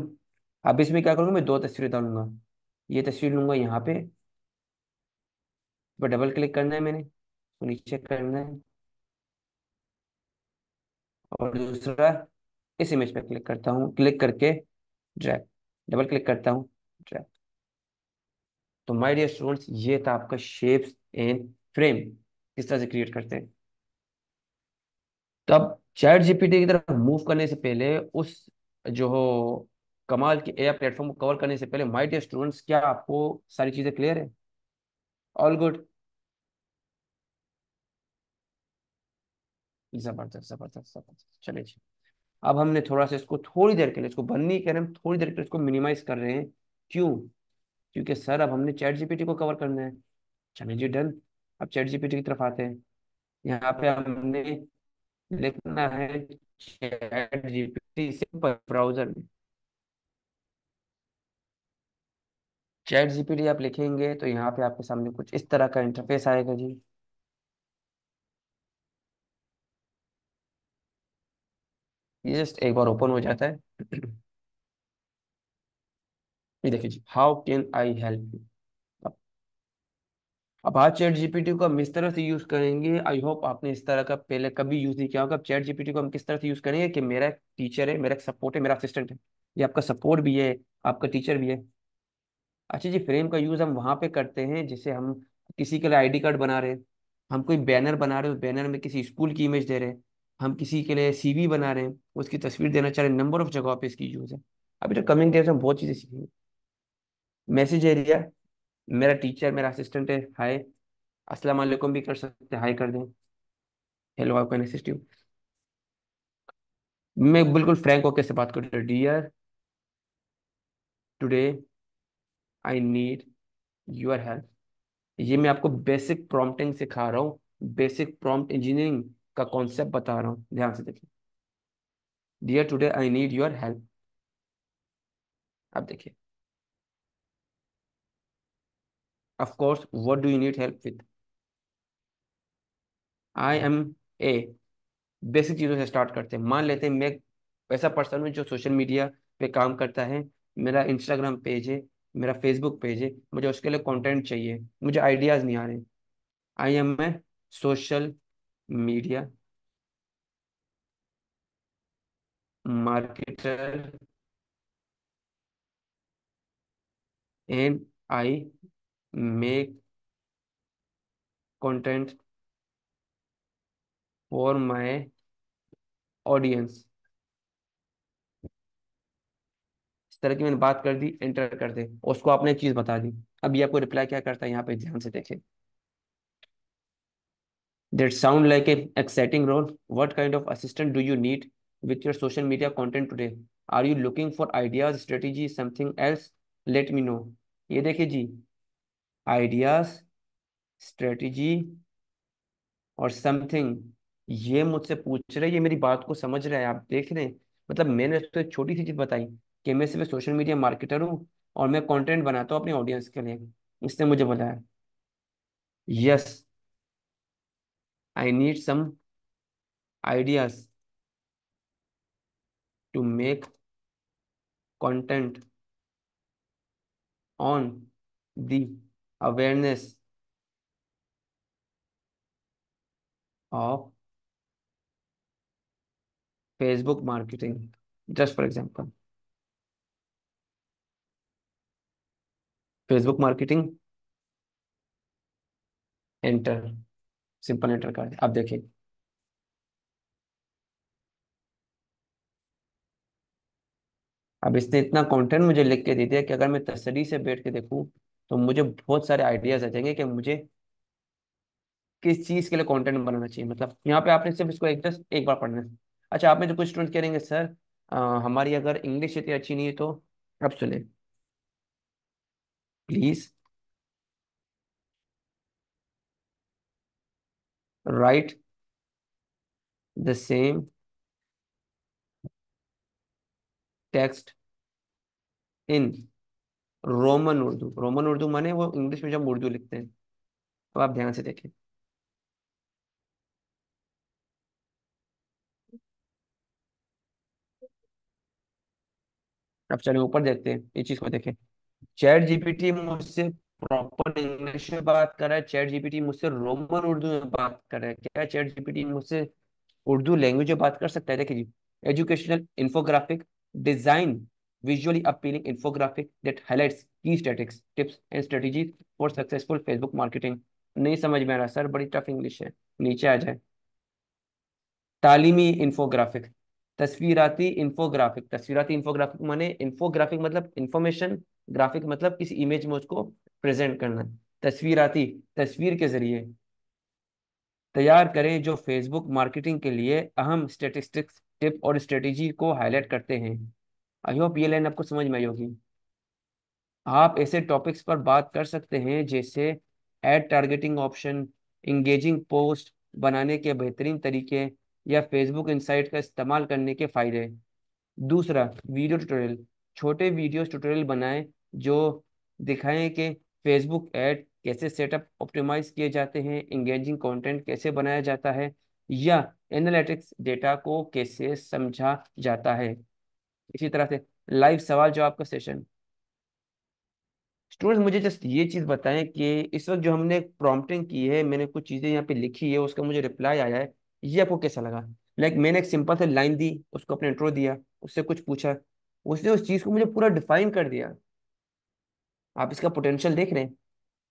अब इसमें क्या करूँगा, मैं दो तस्वीरें डालूंगा। ये तस्वीर लूंगा यहाँ पे, पर डबल क्लिक करना है मैंने, तो नीचे करना है, और दूसरा इस इमेज पे क्लिक करता हूँ, क्लिक करके ड्रैग, डबल क्लिक करता हूँ, ड्रैग। तो माय डियर स्टूडेंट्स, ये था आपका शेप्स एंड फ्रेम किस तरह से क्रिएट करते हैं। तो अब चैट जीपीटी की तरफ मूव करने से पहले, उस जो हो कमाल के एआई प्लेटफॉर्म को कवर करने से पहले, माय डियर स्टूडेंट्स, क्या आपको सारी चीजें क्लियर है? All good. जबरदस्त जबरदस्त जबरदस्त, चलिए जी। अब हमने थोड़ा सा इसको थोड़ी देर के लिए, इसको बंद नहीं कर रहे, हम थोड़ी देर के लिए इसको मिनिमाइज कर रहे हैं। क्यों? क्योंकि सर अब हमने चैट जीपीटी को कवर करना है। चलिए जी, डन। अब चैट जीपीटी की तरफ आते हैं। यहाँ पे हमने लिखना है चैट जीपीटी सिंपल ब्राउजर में। चैट जीपीटी आप लिखेंगे तो यहाँ पे आपके सामने कुछ इस तरह का इंटरफेस आएगा जी। ये जस्ट एक बार ओपन हो जाता है। ये देखिए जी, how can I help you. अब अब आज चैट जीपीटी को हम इस तरह से यूज करेंगे, आई होप आपने इस तरह का पहले कभी यूज नहीं किया होगा। अब चैट जीपीटी को हम किस तरह से यूज करेंगे कि मेरा एक टीचर है, मेरा एक सपोर्ट है, मेरा असिस्टेंट है। ये आपका सपोर्ट भी है, आपका टीचर भी है। अच्छा जी, फ्रेम का यूज हम वहां पे करते हैं जैसे हम किसी के लिए आईडी कार्ड बना रहे हैं, हम कोई बैनर बना रहे हैं, उस बैनर में किसी स्कूल की इमेज दे रहे हैं, हम किसी के लिए सीवी बना रहे हैं, उसकी तस्वीर देना चाह रहे हैं, नंबर ऑफ जगह पे इसकी यूज है। अभी तो कमिंग डेज में बहुत चीजें सीखेंगे। मैसेज एरिया, मेरा टीचर मेरा असिस्टेंट है, हाय, अस्सलाम वालेकुम भी कर सकते हैं, हाय कर दें, hello how can assist you. मैं बिल्कुल फ्रैंक होकर से बात कर, dear today I need your help. ये मैं आपको बेसिक प्रॉम्प्टिंग सिखा रहा हूँ, बेसिक प्रॉम्प्ट इंजीनियरिंग का कॉन्सेप्ट बता रहा हूँ, ध्यान से देखिए। Dear today I need your help. अब देखिए, of course what do you need help with. I am a, basic चीजों से स्टार्ट करते हैं। मान लेते हैं मैं एक ऐसा पर्सन हूँ जो सोशल मीडिया पे काम करता है, मेरा इंस्टाग्राम पेज है, मेरा फेसबुक पेज है, मुझे उसके लिए कंटेंट चाहिए, मुझे आइडियाज नहीं आ रहे। I am a social media marketer and I make content for my audience. इस तरह की मैंने बात कर दी, एंटर कर दे, उसको आपने एक चीज बता दी। अब ये आपको रिप्लाई क्या करता है, यहाँ पे ध्यान से देखें। That sound like a exciting role. What kind of assistant do you need with your social media content today? Are you looking for ideas, strategy, something else? Let me know. ये देखिए जी, आइडियाज, स्ट्रेटजी और something, ये मुझसे पूछ रहे हैं, ये मेरी बात को समझ रहे हैं, आप देख रहे हैं। मतलब मैंने उसको एक छोटी सी चीज बताई कि मैं सिर्फ सोशल मीडिया मार्केटर हूँ और मैं कंटेंट बनाता हूँ अपनी ऑडियंस के लिए। इसने मुझे बोला है, yes I need some ideas to make content on the awareness of Facebook marketing, just for example Facebook marketing, enter, simple enter कर, अब देखिए। अब इसने इतना कंटेंट मुझे लिख के दे दिया कि अगर मैं तसल्ली से बैठ के देखूं तो मुझे बहुत सारे आइडियाज आ जाएंगे कि मुझे किस चीज के लिए कंटेंट बनाना चाहिए। मतलब यहाँ पे आपने सिर्फ इसको एक जस्ट एक बार पढ़ना है। अच्छा, आप में जो कुछ स्टूडेंट करेंगे सर, हमारी अगर इंग्लिश इतनी अच्छी नहीं है तो, अब सुने please right the same text in Roman Urdu. Roman Urdu माने वो इंग्लिश में जब उर्दू लिखते हैं। तो आप ध्यान से देखिए। अब चले ऊपर देखते हैं, इस चीज को देखें। चैट जीपीटी मुझसे प्रॉपर इंग्लिश में बात कर रहा है, चैट जीपीटी मुझसे रोमन उर्दू में बात कर रहा है, क्या चैट जीपीटी मुझसे उर्दू लैंग्वेज में बात कर सकता है? देखिए जी, educational infographic design, visually appealing infographic that highlights key statics tips and strategies for successful Facebook marketing. नहीं समझ में आ रहा सर, बड़ी टफ इंग्लिश है, नीचे आ जाए। तालीमी इंफोग्राफिक, तस्वीराती इंफोग्राफिक माने इंफोग्राफिक मतलब इंफॉर्मेशन, ग्राफिक मतलब किसी इमेज में उसको प्रेजेंट करना। तस्वीराती, तस्वीर के जरिए तैयार करें जो फेसबुक मार्केटिंग के लिए अहम स्टेटिस्टिक्स टिप और स्ट्रेटेजी को हाईलाइट करते हैं। आई होप ये लाइन आपको समझ में आई होगी। आप ऐसे टॉपिक्स पर बात कर सकते हैं जैसे ad targeting option, engaging post बनाने के बेहतरीन तरीके, या फेसबुक इंसाइट का इस्तेमाल करने के फायदे। दूसरा, वीडियो ट्यूटोरियल, छोटे वीडियो ट्यूटोरियल बनाएं जो दिखाएं कि फेसबुक ऐड कैसे सेटअप ऑप्टिमाइज किए जाते हैं, इंगेजिंग कंटेंट कैसे बनाया जाता है, या एनालिटिक्स डेटा को कैसे समझा जाता है। इसी तरह से लाइव सवाल जवाब का सेशन। स्टूडेंट्स मुझे जस्ट ये चीज बताएं कि इस वक्त जो हमने प्रॉम्प्टिंग की है, मैंने कुछ चीजें यहाँ पे लिखी है, उसका मुझे रिप्लाई आया है, ये आपको कैसा लगा? मैंने एक सिंपल से लाइन दी, उसको अपने इंट्रो दिया, उससे कुछ पूछा, उसने उस चीज को मुझे पूरा डिफाइन कर दिया। आप इसका पोटेंशियल देख रहे हैं?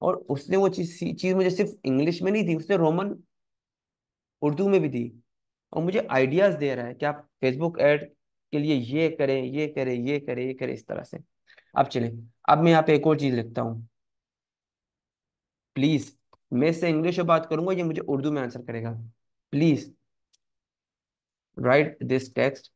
और उसने वो चीज चीज मुझे सिर्फ इंग्लिश में नहीं दी, उसने रोमन उर्दू में भी दी। और मुझे आइडियाज दे रहा है कि आप फेसबुक ऐड के लिए ये करें, ये करें, ये करें, ये करें, इस तरह से। अब चले, अब मैं यहाँ पे एक और चीज लिखता हूँ। प्लीज, मैं इससे इंग्लिश में बात करूंगा, ये मुझे उर्दू में आंसर करेगा। Please write this text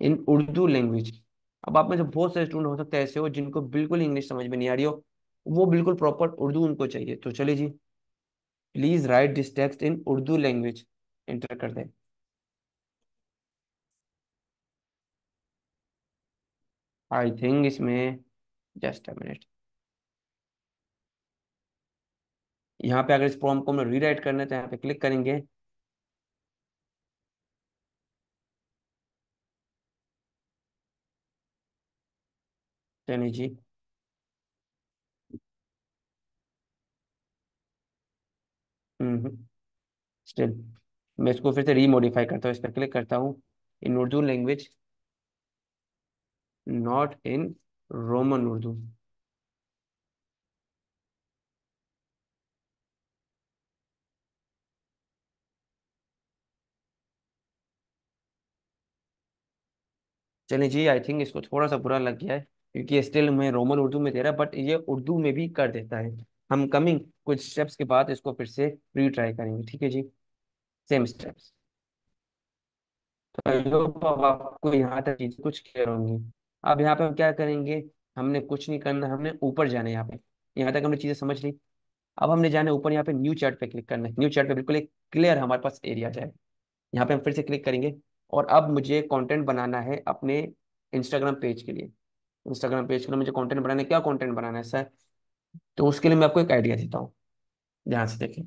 in Urdu language. अब आप में से बहुत सारे स्टूडेंट हो सकते हैं ऐसे हो जिनको बिल्कुल इंग्लिश समझ में नहीं आ रही हो, वो बिल्कुल प्रॉपर उर्दू उनको चाहिए। तो चलिए जी, please write this text in Urdu language, enter कर दें। आई थिंक इसमें, जस्ट अ मिनट, यहाँ पे अगर इस प्रॉम्प्ट को हमें रीराइट करना है तो यहाँ पे क्लिक करेंगे। चलिए जी। हम्म, स्टिल मैं इसको फिर से रीमोडिफाई करता हूँ, इस पर क्लिक करता हूँ, in Urdu language, not in Roman Urdu. चलिए जी, आई थिंक इसको थोड़ा सा बुरा लग गया है क्योंकि स्टिल मैं रोमन उर्दू में दे रहा है, बट ये उर्दू में भी कर देता है। हम कमिंग कुछ स्टेप्स के बाद इसको फिर से रीट्राई करेंगे, ठीक है जी, सेम स्टेप्स। तो आई होप अब आपको यहाँ तक चीज़ कुछ क्लियर होंगी। अब यहाँ पे हम क्या करेंगे? हमने कुछ नहीं करना, हमने ऊपर जाना है। यहाँ तक हमने चीज़ें समझ ली। अब हमने जाना है ऊपर, यहाँ पे न्यू चैट पे क्लिक करना है। न्यू चैट पे बिल्कुल एक क्लियर हमारे पास एरिया जाए, यहाँ पे हम फिर से क्लिक करेंगे। और अब मुझे कंटेंट बनाना है अपने इंस्टाग्राम पेज के लिए। इंस्टाग्राम पेज के लिए मुझे कंटेंट बनाना है, क्या कंटेंट बनाना है सर? तो उसके लिए मैं आपको एक आइडिया देता हूँ, ध्यान से देखिए।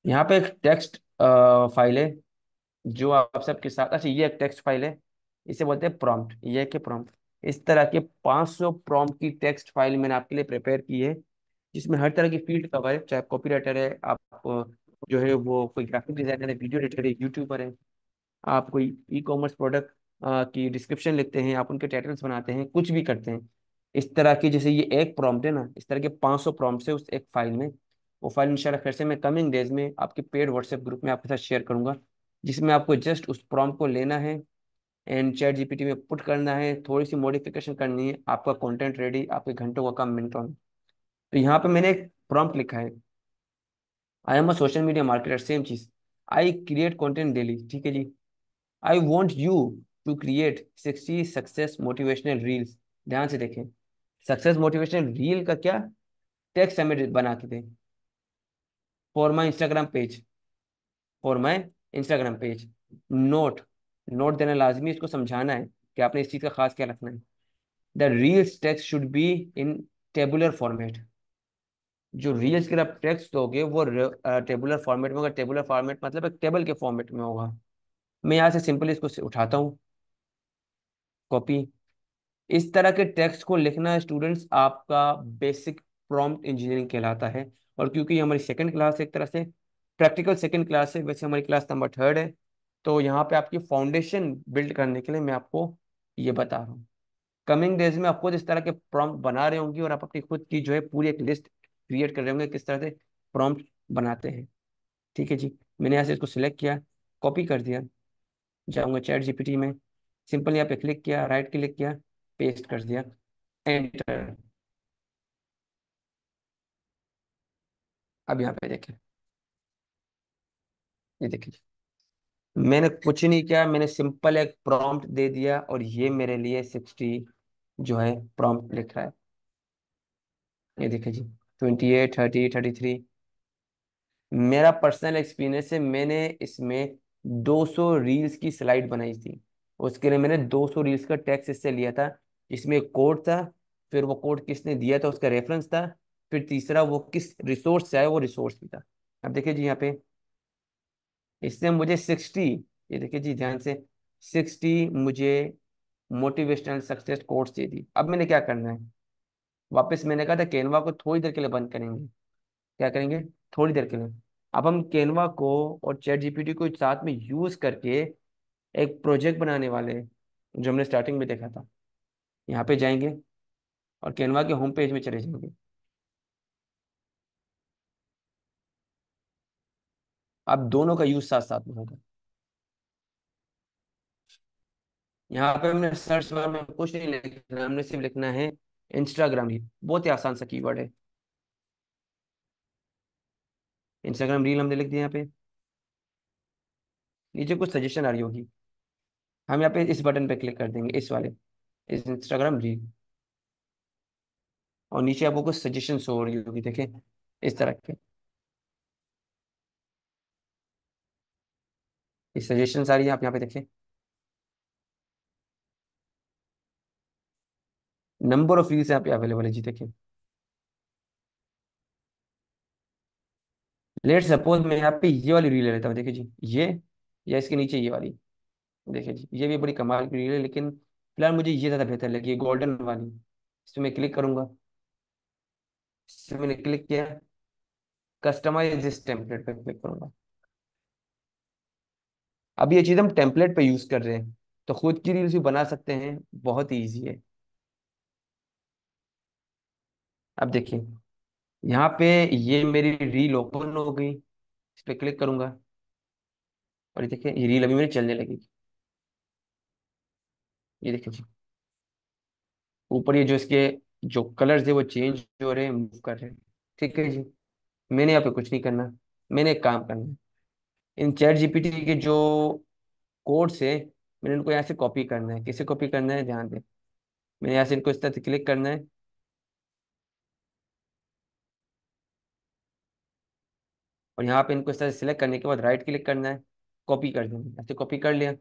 यहाँ पे एक टेक्स्ट फाइल है जो आप सबके साथ, अच्छा ये एक टेक्स्ट फाइल है, इसे बोलते हैं प्रॉम्प्ट, ये है कि प्रॉम्प्ट। इस तरह के 500 प्रॉम्प्ट की टेक्स्ट फाइल मैंने आपके लिए प्रिपेयर की है, जिसमें हर तरह की फील्ड कवर है, चाहे आप कॉपी राइटर है, आप जो है वो कोई ग्राफिक डिजाइनर है, वीडियो एडिटर है, यूट्यूबर है, आप कोई ई कॉमर्स प्रोडक्ट की डिस्क्रिप्शन लिखते हैं, आप उनके टाइटल्स बनाते हैं, कुछ भी करते हैं। इस तरह की, जैसे ये एक प्रॉम्प्ट है ना, इस तरह के 500 प्रॉम्प्ट है उस एक फाइल में। वो फाइल इंशाल्लाह फिर से मैं कमिंग डेज में आपके पेड व्हाट्सएप ग्रुप में आपके साथ शेयर करूंगा, जिसमें आपको जस्ट उस प्रॉम्प्ट को लेना है एंड चैट जीपीटी में पुट करना है, थोड़ी सी मॉडिफिकेशन करनी है, आपका कंटेंट रेडी, आपके घंटों का काम मिनटों में। तो यहाँ पे मैंने एक प्रॉम्प्ट लिखा है, I am a social media marketer, same चीज, आई क्रिएट कंटेंट डेली, ठीक है जी। I want you to create 60 success motivational reels, ध्यान से देखें, सक्सेस मोटिवेशनल रील का क्या टेक्स्ट हमें बना के दें, for my Instagram page, for my Instagram page. Note, note देना लाजमी, इसको समझाना है कि आपने इस चीज़ का खास क्या रखना है। The reels text should be in tabular format, जो रील्स के आप टेक्स्ट दोगे वो टेबुलर फॉर्मेट में होगा, टेबुलर फॉर्मेट मतलब एक टेबल के फॉर्मेट में होगा। मैं यहाँ से सिंपली इसको उठाता हूँ, कॉपी। इस तरह के टेक्स्ट को लिखना स्टूडेंट्स आपका बेसिक प्रॉम्प्ट इंजीनियरिंग कहलाता है। और क्योंकि ये हमारी सेकंड क्लास है, एक तरह से प्रैक्टिकल सेकंड क्लास है, वैसे हमारी क्लास नंबर थर्ड है, तो यहाँ पे आपकी फाउंडेशन बिल्ड करने के लिए मैं आपको ये बता रहा हूँ। कमिंग डेज में आप खुद इस तरह के प्रॉम्प्ट बना रहे होंगे, और आप अपनी खुद की जो है पूरी एक लिस्ट क्रिएट कर रहे होंगे किस तरह से प्रॉम्प्ट बनाते हैं। ठीक है जी, मैंने यहाँ से इसको सिलेक्ट किया, कॉपी कर दिया, जाऊंगा चैट जीपीटी में, सिंपल यहाँ पे क्लिक किया, राइट क्लिक किया, पेस्ट कर दिया, एंटर। अब यहाँ पे देखें, ये देखिए, मैंने कुछ नहीं किया, मैंने सिंपल एक प्रॉम्प्ट दे दिया और ये मेरे लिए 60 जो है प्रॉम्प्ट लिख रहा है। ये देखिए जी, 28, 30, 33। मेरा पर्सनल एक्सपीरियंस है, मैंने इसमें 200 रील्स की स्लाइड बनाई थी। उसके लिए मैंने 200 रील्स का टेक्स्ट इससे लिया था, जिसमें एक कोड था, फिर वो कोड किसने दिया था उसका रेफरेंस था, फिर तीसरा वो किस रिसोर्स से आया वो रिसोर्स भी था। अब देखिए जी यहाँ पे, इससे मुझे 60, ये देखिए जी ध्यान से, 60 मुझे मोटिवेशनल सक्सेस कोट्स दे दी। अब मैंने क्या करना है, वापस मैंने कहा था कैनवा को थोड़ी देर के लिए बंद करेंगे, क्या करेंगे, थोड़ी देर के लिए। अब हम कैनवा को और चैट जीपीटी को साथ में यूज करके एक प्रोजेक्ट बनाने वाले हैं, जो हमने स्टार्टिंग में देखा था। यहाँ पे जाएंगे और कैनवा के होम पेज में चले जाएंगे। अब दोनों का यूज साथ साथ में होगा। यहाँ पे हमने सर्च बार में कुछ नहीं लिखना है, हमने सिर्फ लिखना है इंस्टाग्राम रील, बहुत ही आसान सा कीवर्ड है। इंस्टाग्राम रील हमने लिख दिया, यहाँ पे नीचे कुछ सजेशन आ रही होगी, हम यहाँ पे इस बटन पे क्लिक कर देंगे, इस वाले, इस इंस्टाग्राम रील, और नीचे आपको कुछ सजेशन शो हो रही होगी, देखें इस तरह के, ये सजेशन आ रही है, आप यहाँ पे देखें। नंबर ऑफ रील्स यहाँ पे अवेलेबल है जी, देखें। लेट सपोज मैं यहाँ पे ये वाली रील ले लेता हूँ, देखिए जी ये, या इसके नीचे ये वाली, देखिए जी ये भी बड़ी कमाल की रील है, लेकिन फिलहाल मुझे ये ज़्यादा बेहतर लगी, गोल्डन वाली। इस पर मैं क्लिक करूंगा, इस पे मैंने क्लिक किया, कस्टमाइज दिस टेम्पलेट पे क्लिक करूंगा। अब ये चीज़ हम टेम्पलेट पे यूज कर रहे हैं, तो खुद की रील्स भी बना सकते हैं, बहुत ही ईजी है। अब देखिए यहाँ पे ये मेरी रील ओपन हो गई, इस पे क्लिक करूंगा, और ये देखिए ये रील अभी मेरी चलने लगी। ये देखिए जी, ऊपर ये जो इसके जो कलर्स है वो चेंज हो रहे हैं, मूव कर रहे हैं। ठीक है जी, मैंने यहाँ पे कुछ नहीं करना, मैंने एक काम करना है, इन चैट जीपीटी के जो कोड्स है, मैंने इनको यहाँ से कॉपी करना है। किसे कॉपी करना है, ध्यान दें, मैंने यहाँ से इनको इस तरह से क्लिक करना है, और यहाँ पे इनको इस तरह से सिलेक्ट करने के बाद राइट क्लिक करना है, कॉपी कर देना है। ऐसे कॉपी कर लिया,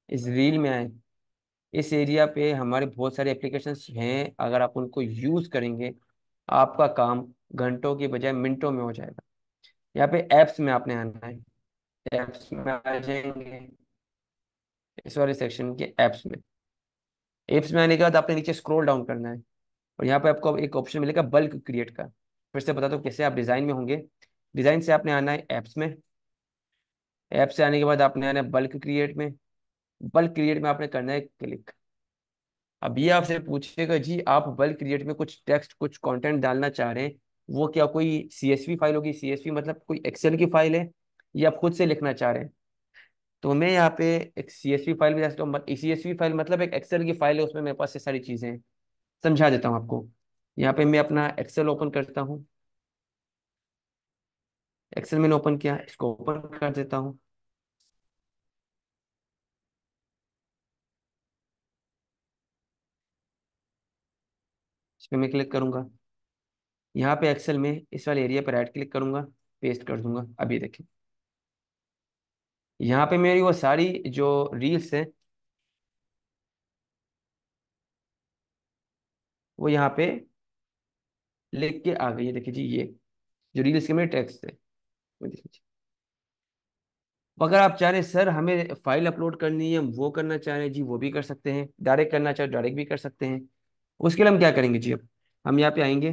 इस रील में आए, इस एरिया पे हमारे बहुत सारे एप्लीकेशंस हैं, अगर आप उनको यूज करेंगे आपका काम घंटों की बजाय मिनटों में हो जाएगा। यहाँ पे ऐप्स में आपने आना है, ऐप्स में आ जाएंगे, इस वाले सेक्शन के ऐप्स में। ऐप्स में आने के बाद आपने नीचे स्क्रॉल डाउन करना है, और यहाँ पे आपको एक ऑप्शन मिलेगा बल्क क्रिएट का। फिर से बता दो कैसे आप डिजाइन में होंगे। डिजाइन से आपने आना है ऐप्स में, ऐप से आने के बाद आपने आना है बल्क क्रिएट में। बल्क क्रिएट में आपने करना है क्लिक। अब ये आपसे पूछेगा जी आप बल्क क्रिएट में कुछ टेक्स्ट कुछ कंटेंट डालना चाह रहे हैं, वो क्या कोई सीएसवी फाइल होगी? सीएसवी मतलब कोई एक्सेल की फाइल है, या आप खुद से लिखना चाह रहे हैं? तो मैं यहाँ पे एक सीएसवी फाइल भी जा सकता हूँ। सीएसवी फाइल मतलब एक एक्सेल की फाइल है, उसमें मेरे पास ये सारी चीजें हैं। समझा देता हूँ आपको। यहाँ पे मैं अपना एक्सेल ओपन करता हूँ। एक्सेल मैंने ओपन किया, इसको ओपन कर देता हूँ। इस पे मैं क्लिक करूंगा। यहाँ पे एक्सेल में इस वाले एरिया पर राइट क्लिक करूंगा, पेस्ट कर दूंगा। अभी देखिए यहाँ पे मेरी वो सारी जो रील्स हैं वो यहाँ पे लिख के आ गई है। देखिए जी ये जो रील्स के मेरे टेक्स्ट है वो देखिए। अगर आप चाह रहे हैं सर हमें फाइल अपलोड करनी है, हम वो करना चाह रहे हैं जी, वो भी कर सकते हैं। डायरेक्ट करना चाहे डायरेक्ट भी कर सकते हैं। उसके लिए हम क्या करेंगे जी, अब हम यहाँ पे आएंगे,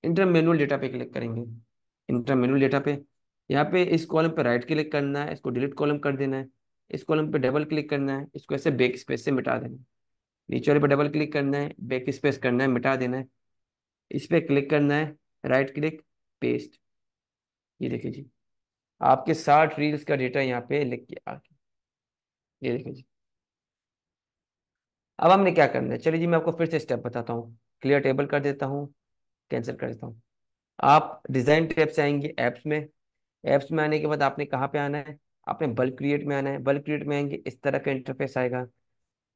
इंटर मैनुअल डेटा पे क्लिक करेंगे। इंटर मैनुअल डेटा पे यहाँ पे इस कॉलम पे राइट क्लिक करना है, इसको डिलीट कॉलम कर देना है। इस कॉलम पे डबल क्लिक करना है, इसको ऐसे बैक स्पेस से मिटा देना है। नीचे वाले पे डबल क्लिक करना है, बैक स्पेस करना है, मिटा देना है। इस पे क्लिक करना है, राइट क्लिक, पेस्ट। ये देखिए जी आपके 60 रील्स का डेटा यहाँ पे लिख के आ गया। ये देखिए जी। अब हमने क्या करना है, चलिए जी मैं आपको फिर से स्टेप बताता हूँ। क्लियर टेबल कर देता हूँ, कैंसिल कर देता हूँ। आप डिजाइन टैब से आएंगे ऐप्स में। ऐप्स में आने के बाद आपने कहाँ पे आना है, आपने बल्क क्रिएट में आना है। बल्क क्रिएट में आएंगे, इस तरह का इंटरफेस आएगा।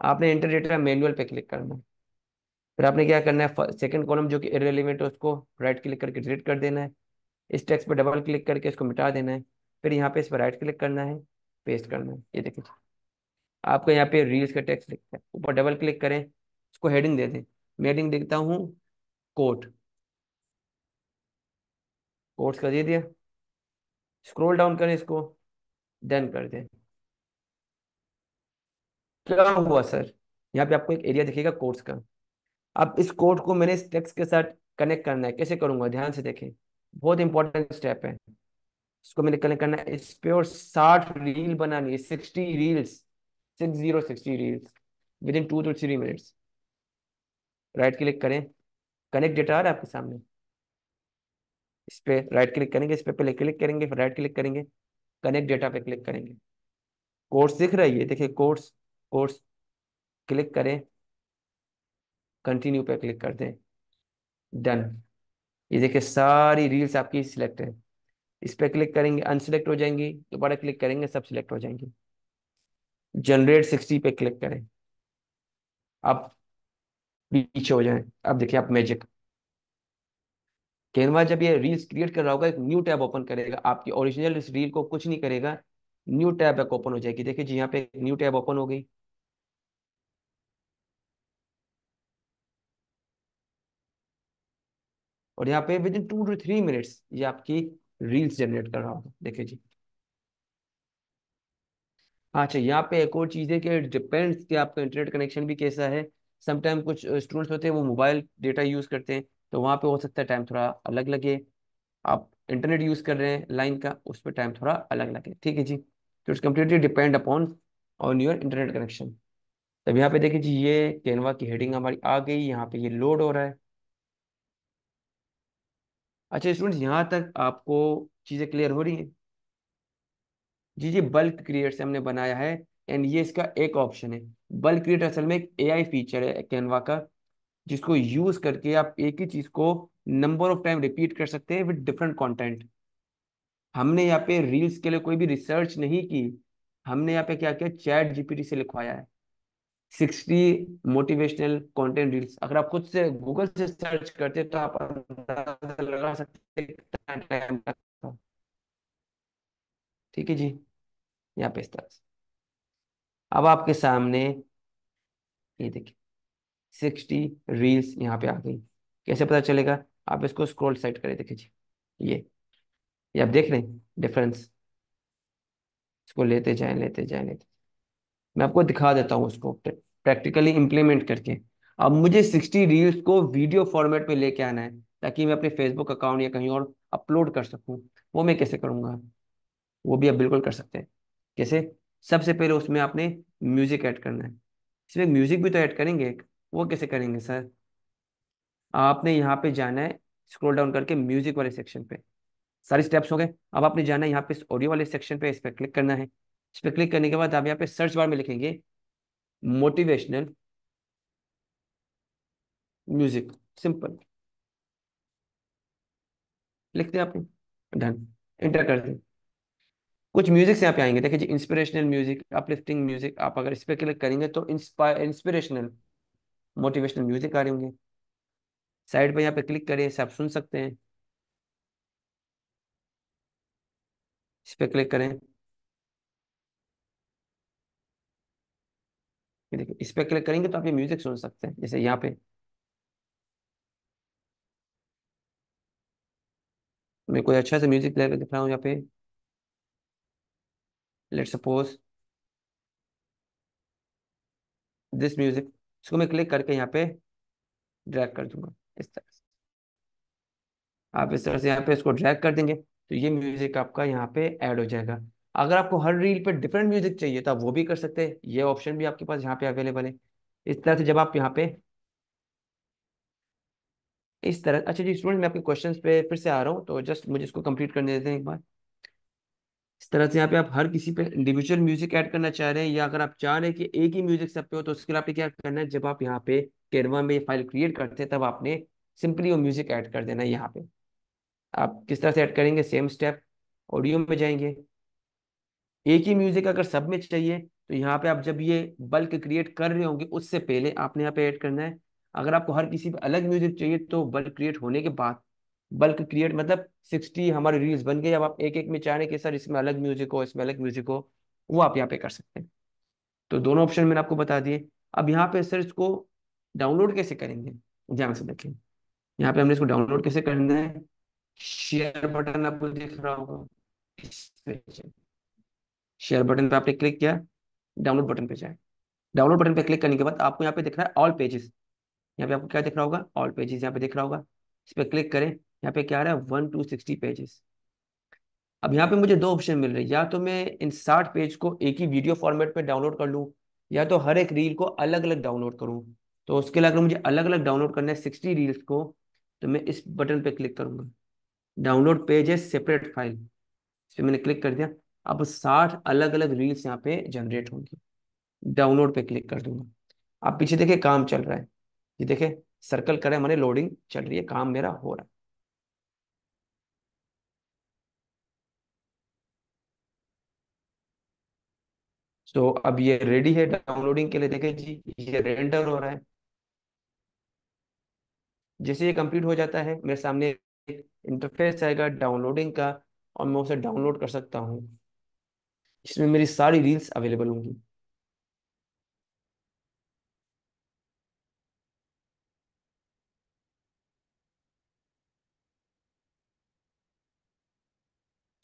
आपने इंटर डेटा मैनुअल पे क्लिक करना है। फिर आपने क्या करना है, सेकंड कॉलम जो कि इररिलेवेंट है उसको राइट क्लिक करके डिलीट कर देना है। इस टेक्स्ट पे डबल क्लिक करके इसको मिटा देना है। फिर यहाँ पे इस पर राइट क्लिक करना है, पेस्ट करना है। ये देखिए आपको यहाँ पे रील्स का टेक्स्ट लिखता है, ऊपर डबल क्लिक करें, इसको हेडिंग दे दें। मैं हेडिंग देखता हूँ कोट, कोट्स का दे दिया। स्क्रॉल डाउन करें इसको, डन कर दें। क्या हुआ सर, यहाँ पे आपको एक एरिया दिखेगा कोट्स का। अब इस कोड को मैंने इस टेक्स्ट के साथ कनेक्ट करना है। कैसे करूंगा, ध्यान से देखें, बहुत इंपॉर्टेंट स्टेप है। इसको मैंने कनेक्ट करना है इस पे, और 60 रील बनानी है, 60 reels, 60 reels with in 2 to 3 minutes. Right click करें, कनेक्ट डेटा आ रहा है आपके सामने। इस पे राइट क्लिक करेंगे, इस पे पहले क्लिक करेंगे, फिर राइट क्लिक करेंगे, कनेक्ट डेटा पे क्लिक करेंगे। कोर्स दिख रही है, देखिए कोर्स, कोर्स क्लिक करें, कंटिन्यू पे क्लिक कर दें, डन। ये देखिए सारी रील्स आपकी सिलेक्ट है। इस पे क्लिक करेंगे, अनसिलेक्ट हो जाएंगी, दोबारा क्लिक करेंगे, सब सिलेक्ट हो जाएंगी। जनरेट 60 पे क्लिक करें, अब पीछे हो जाएं। अब देखिए आप मैजिक, कैनवा जब ये रील्स क्रिएट कर रहा होगा एक न्यू टैब ओपन करेगा, आपकी ओरिजिनल इस रील को कुछ नहीं करेगा। न्यू टैब एक ओपन हो जाएगी। देखिए जी यहाँ पे एक न्यू टैब ओपन हो गई, और यहाँ पे विद इन 2 to 3 मिनट्स ये आपकी रील्स जनरेट कर रहा होगा। देखिए जी। हाँ, अच्छा यहाँ पे एक और चीज़ है कि डिपेंड्स कि आपका इंटरनेट कनेक्शन भी कैसा है। समटाइम कुछ स्टूडेंट्स होते हैं वो मोबाइल डेटा यूज़ करते हैं, तो वहाँ पे हो सकता है टाइम थोड़ा अलग लगे। आप इंटरनेट यूज़ कर रहे हैं लाइन का, उस पर टाइम थोड़ा अलग लगे। ठीक है जी, तो it's completely depend upon on your internet connection. तब यहाँ पे देखिए जी ये कैनवा की हेडिंग हमारी आ गई, यहाँ पे ये लोड हो रहा है। अच्छा स्टूडेंट्स, यहाँ तक आपको चीज़ें क्लियर हो रही हैं? जी जी, बल्क क्रिएट से हमने बनाया है, एंड ये इसका एक ऑप्शन है। बल्क क्रिएट असल में एक एआई फीचर है कैनवा का, जिसको यूज करके आप एक ही चीज को नंबर ऑफ टाइम रिपीट कर सकते हैं विद डिफरेंट कंटेंट। हमने यहाँ पे रील्स के लिए कोई भी रिसर्च नहीं की, हमने यहाँ पे क्या किया, चैट जीपीटी से लिखवाया है 60 मोटिवेशनल कंटेंट रील्स। अगर आप खुद से गूगल से सर्च करते तो आप अंदाजा लगा सकते हैं कितना टाइम लगता। ठीक है जी, यहाँ पे इस तरह से अब आपके सामने ये देखिए 60 रील्स यहाँ पे आ गई। कैसे पता चलेगा? आप इसको स्क्रॉल साइड करें, देखिए जी, ये आप देख रहे हैं डिफरेंस। इसको लेते जाएं, लेते जाएं, लेते, मैं आपको दिखा देता हूँ उसको प्रैक्टिकली इम्प्लीमेंट करके। अब मुझे 60 रील्स को वीडियो फॉर्मेट में लेके आना है, ताकि मैं अपने फेसबुक अकाउंट या कहीं और अपलोड कर सकूँ। वो मैं कैसे करूँगा? वो भी आप बिल्कुल कर सकते हैं। कैसे? सबसे पहले उसमें आपने म्यूजिक ऐड करना है। इसमें म्यूजिक भी तो ऐड करेंगे एक, वो कैसे करेंगे सर? आपने यहाँ पे जाना है, स्क्रॉल डाउन करके म्यूजिक वाले सेक्शन पे। सारे स्टेप्स हो गए। अब आपने जाना है यहाँ पे ऑडियो वाले सेक्शन पे, इस पर क्लिक करना है। इस पर क्लिक करने के बाद आप यहाँ पे सर्च बार में लिखेंगे मोटिवेशनल म्यूजिक, सिंपल। लिख दिया आपने, डन, एंटर कर दें। कुछ म्यूजिक से यहाँ पे आएंगे, देखिए जी, इंस्पिरेशनल म्यूजिक, अपलिफ्टिंग म्यूजिक। आप अगर इस पे क्लिक करेंगे तो इंस्पिरेशनल मोटिवेशनल म्यूजिक आ रहे होंगे। साइड पे यहाँ पे क्लिक करिए, इसे आप सुन सकते हैं। इस पे क्लिक करें, ये देखिए, इस पे क्लिक करेंगे तो आप ये म्यूजिक सुन सकते हैं। जैसे यहाँ पे मैं कोई अच्छा सा म्यूजिक प्ले दिख रहा हूँ यहाँ पे, लेट सपोज दिस म्यूजिक। इसको मैं क्लिक करके यहाँ पे ड्रैग कर दूंगा इस तरह से। आप इस तरह से यहाँ पे इसको ड्रैग कर देंगे तो ये म्यूजिक आपका यहाँ पे ऐड हो जाएगा। अगर आपको हर रील पे डिफरेंट म्यूजिक चाहिए तो आप वो भी कर सकते हैं, ये ऑप्शन भी आपके पास यहाँ पे अवेलेबल है। इस तरह से जब आप यहाँ पे इस तरह, अच्छा जी स्टूडेंट, मैं आपके क्वेश्चंस पे फिर से आ रहा हूँ, तो जस्ट मुझे इसको कंप्लीट करने देते हैं एक बार। इस तरह से यहाँ पे आप हर किसी पे इंडिविजुअल म्यूजिक ऐड करना चाह रहे हैं, या अगर आप चाह रहे हैं कि एक ही म्यूजिक सब पे हो, तो उसके लिए आपने क्या करना है, जब आप यहाँ पे कैनवा में फाइल क्रिएट करते हैं तब आपने सिंपली वो म्यूजिक ऐड कर देना है यहाँ पे। आप किस तरह से ऐड करेंगे? सेम स्टेप, ऑडियो में जाएंगे। एक ही म्यूजिक अगर सब में चाहिए तो यहाँ पे आप जब ये बल्क क्रिएट कर रहे होंगे उससे पहले आपने यहाँ पे ऐड करना है। अगर आपको हर किसी पे अलग म्यूजिक चाहिए तो बल्क क्रिएट होने के बाद, बल्क क्रिएट मतलब 60 हमारे रील्स बन गए, अब आप एक एक में चाह रहे हैं कि सर इसमें अलग म्यूजिक हो, इसमें अलग म्यूजिक हो, वो आप यहाँ पे कर सकते हैं। तो दोनों ऑप्शन मैंने आपको बता दिए। अब यहाँ पे सर इसको डाउनलोड कैसे करेंगे, ध्यान से देखें। यहाँ पे हमने इसको डाउनलोड कैसे करना है, शेयर बटन आपको दिख रहा होगा, इस पे शेयर बटन पे आपने क्लिक किया, डाउनलोड बटन पे जाए। डाउनलोड बटन पे क्लिक करने के बाद आपको यहाँ पे दिख रहा है ऑल पेजेस। यहाँ पे आपको क्या दिख रहा होगा? ऑल पेजेस यहाँ पे दिख रहा होगा। इस पे क्लिक करें, यहाँ पे क्या आ रहा है? 1 to 60 पेजेस। अब यहाँ पे मुझे दो ऑप्शन मिल रहे हैं, या तो मैं इन 60 पेज को एक ही वीडियो फॉर्मेट में डाउनलोड कर लूँ, या तो हर एक रील को अलग अलग डाउनलोड करूँ। तो उसके लिए अगर मुझे अलग अलग डाउनलोड करना है 60 रील्स को, तो मैं इस बटन पे क्लिक करूंगा, डाउनलोड पेजेस सेपरेट फाइल। इस पे मैंने क्लिक कर दिया। अब 60 अलग अलग रील्स यहाँ पे जनरेट होंगी। डाउनलोड पे क्लिक कर दूंगा। आप पीछे देखिए काम चल रहा है, ये देखे सर्कल करे मैंने, लोडिंग चल रही है, काम मेरा हो रहा है। तो अब ये रेडी है डाउनलोडिंग के लिए, देखे जी ये रेंडर हो रहा है। जैसे ये कंप्लीट हो जाता है मेरे सामने इंटरफेस आएगा डाउनलोडिंग का, और मैं उसे डाउनलोड कर सकता हूँ। इसमें मेरी सारी रील्स अवेलेबल होंगी।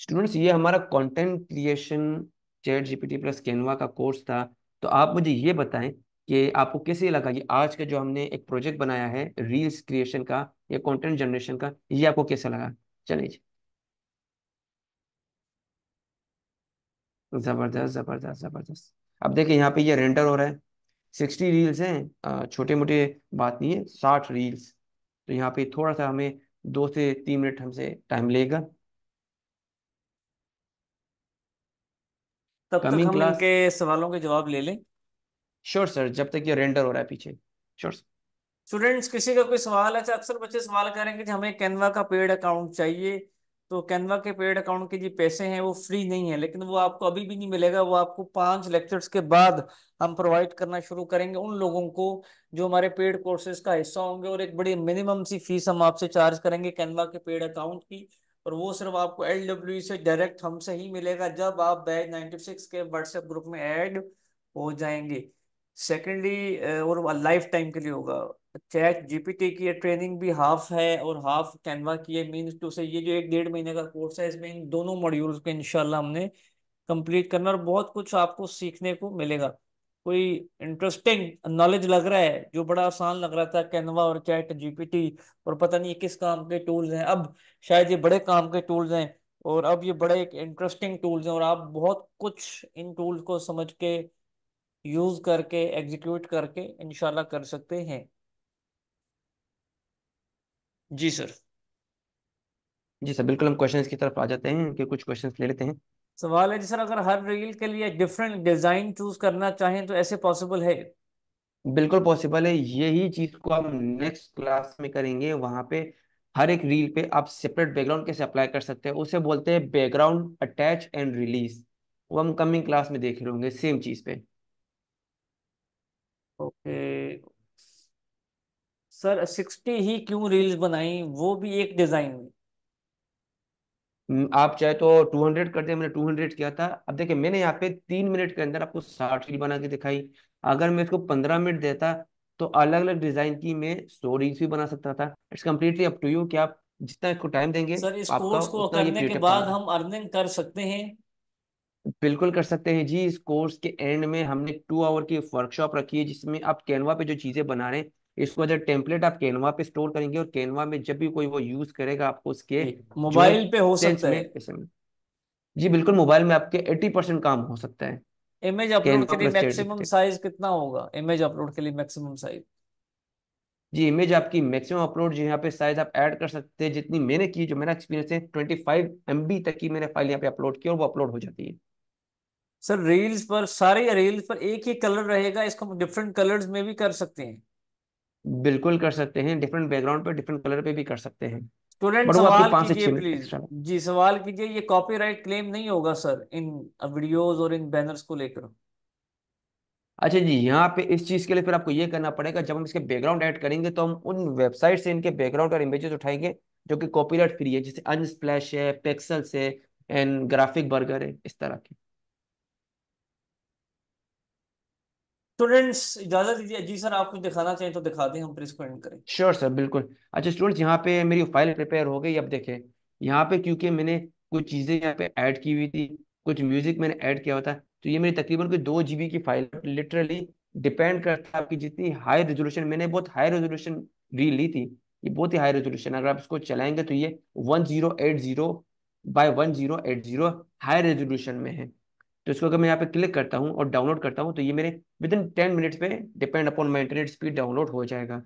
स्टूडेंट्स, ये हमारा content creation chat GPT plus Canva का कोर्स था। तो आप मुझे ये बताएं कि आपको कैसे लगा ये आज का जो हमने एक प्रोजेक्ट बनाया है रील्स क्रिएशन का या कंटेंट जनरेशन का, ये आपको कैसा लगा? चलिए जी, जबरदस्त जबरदस्त जबरदस्त। अब देखिए यहाँ पे ये रेंडर हो रहा है। 60 रील्स हैं, छोटे मोटे बात नहीं है, 60 रील्स। तो यहाँ पे थोड़ा सा हमें 2 से 3 मिनट हमसे टाइम लेगा। तब तक कमिंग हम क्लास। इनके सवालों के जवाब ले लें। श्योर सर, जब तक ये रेंडर हो रहा है पीछे। श्योर। स्टूडेंट्स, किसी का कोई सवाल है? तो अक्सर बच्चे सवाल करेंगे कि हमें कैनवा का पेड अकाउंट चाहिए। तो कैनवा के पेड अकाउंट के जो पैसे हैं वो फ्री नहीं है, लेकिन वो आपको अभी भी नहीं मिलेगा। वो आपको 5 लेक्चर्स के बाद हम प्रोवाइड करना शुरू करेंगे उन लोगों को जो हमारे पेड कोर्सेज का हिस्सा होंगे। और एक बड़ी मिनिमम सी फीस हम आपसे चार्ज करेंगे कैनवा के पेड अकाउंट की। और वो सिर्फ आपको LW से डायरेक्ट हमसे ही मिलेगा जब आप बैच 96 के व्हाट्सएप ग्रुप में ऐड हो जाएंगे। सेकेंडली और लाइफ टाइम के लिए होगा। चैट जीपीटी की ट्रेनिंग भी हाफ है और हाफ कैनवा की है। मीन्स टू से ये जो 1 डेढ़ महीने का कोर्स है, इसमें इन दोनों मॉड्यूल्स को इंशाल्लाह हमने कंप्लीट करना, और बहुत कुछ आपको सीखने को मिलेगा। कोई इंटरेस्टिंग नॉलेज लग रहा है जो बड़ा आसान लग रहा था, कैनवा और चैट जीपीटी, और पता नहीं ये किस काम के टूल्स हैं, अब शायद ये बड़े काम के टूल्स हैं, और अब ये बड़े एक इंटरेस्टिंग टूल्स हैं, और आप बहुत कुछ इन टूल्स को समझ के, यूज करके, एग्जीक्यूट करके इंशाल्लाह कर सकते हैं। जी सर। जी सर बिल्कुल, हम क्वेश्चंस की तरफ आ जाते हैं कि कुछ क्वेश्चंस ले लेते हैं। सवाल है जी सर, अगर हर रील के लिए डिफरेंट डिजाइन चूज करना चाहें तो ऐसे पॉसिबल है? बिल्कुल पॉसिबल है, यही चीज को हम नेक्स्ट क्लास में करेंगे। वहां पे हर एक रील पे आप सेपरेट बैकग्राउंड कैसे अप्लाई कर सकते हैं, उसे बोलते हैं बैकग्राउंड अटैच एंड रिलीज। वो हम कमिंग क्लास में देख रहे होंगे सेम चीज पे। ओके सर, 60 ही क्यों रील्स बनाई, वो भी एक डिजाइन में? आप चाहे तो 200 कर दे, मैंने 200 किया था। अब देखिए मैंने यहाँ पे 3 मिनट के अंदर आपको 60 रील बना के दिखाई। अगर मैं इसको 15 मिनट देता तो अलग अलग डिजाइन की मैं 100 रील्स भी बना सकता था। It's completely up to you कि आप जितना इसको टाइम देंगे सर इस आपका कोर्स को उतना ये करने के क्रिएटिव काम बाद है। हम अर्निंग कर सकते हैं? बिल्कुल कर सकते हैं जी। इस कोर्स के एंड में हमने 2 आवर की वर्कशॉप रखी है, जिसमें आप कैनवा पे जो चीजें बना रहे हैं इसको एज टेम्पलेट आप कैनवा पे स्टोर करेंगे, और कैनवा में जब भी कोई वो यूज करेगा आपको उसके जी, जो है मोबाइल पे हो सेंस सकता में है? पैसे में। जी बिल्कुल, मोबाइल में आपके 80% काम हो सकता है इमेज अपलोड के कैनवा लिए plus chat maximum GPT. Size कितना होगा? इमेज अपलोड के लिए मैक्सिमम साइज? जी इमेज आपकी मैक्सिमम अपलोड जो यहाँ पे साइज आप ऐड कर सकते हैं जितनी मैंने की, जो मेरा एक्सपीरियंस है 25 MB तक की मैंने फाइल यहाँ पे अपलोड की और वो अपलोड हो जाती है। सर रील्स पर, सारे रील्स पर एक ही कलर रहेगा, इसको हम डिफरेंट कलर्स में भी कर सकते हैं? बिल्कुल कर सकते हैं, डिफरेंट बैकग्राउंड पे डिफरेंट कलर पे भी कर सकते हैं। स्टूडेंट बट वो आपके सवाल 5 से 6 कीजिए मिनट प्लीज। एक्स्ट्रा। जी सवाल कीजिए, ये कॉपीराइट क्लेम नहीं होगा सर इन वीडियोस और इन बैनर्स को लेकर? अच्छा जी, यहाँ पे इस चीज के लिए फिर आपको ये करना पड़ेगा, जब हम इसके बैकग्राउंड ऐड करेंगे तो हम उन वेबसाइट से इनके बैकग्राउंड और इमेजेस उठाएंगे जो कि कॉपीराइट फ्री है, जैसे अनस्प्लैश है, पेक्सल्स है, एंड ग्राफिक बर्गर है, इस तरह के। स्टूडेंट्स इजाजत दीजिए। जी सर, आप कुछ दिखाना चाहें तो दिखा दें, हम फिर इसको एंड करें। श्योर सर बिल्कुल। अच्छा स्टूडेंट्स, यहाँ पे मेरी फाइल प्रिपेयर हो गई। अब देखें यहाँ पे, क्योंकि मैंने कुछ चीज़ें यहाँ पे ऐड की हुई थी, कुछ म्यूजिक मैंने ऐड किया हुआ था, तो ये मेरी तकरीबन कोई 2 GB की फाइल लिटरली डिपेंड करता है आपकी जितनी हाई रेजोल्यूशन। मैंने बहुत हाई रेजोल्यूशन रील ली थी, ये बहुत ही हाई रेजोल्यूशन। अगर आप इसको चलाएंगे तो ये 1080 बाय 1080 हाई रेजोल्यूशन में है। तो इसको अगर मैं यहाँ पे क्लिक करता हूँ और डाउनलोड करता हूँ तो ये मेरे विद इन 10 मिनट्स पे depend upon my internet speed download हो जाएगा।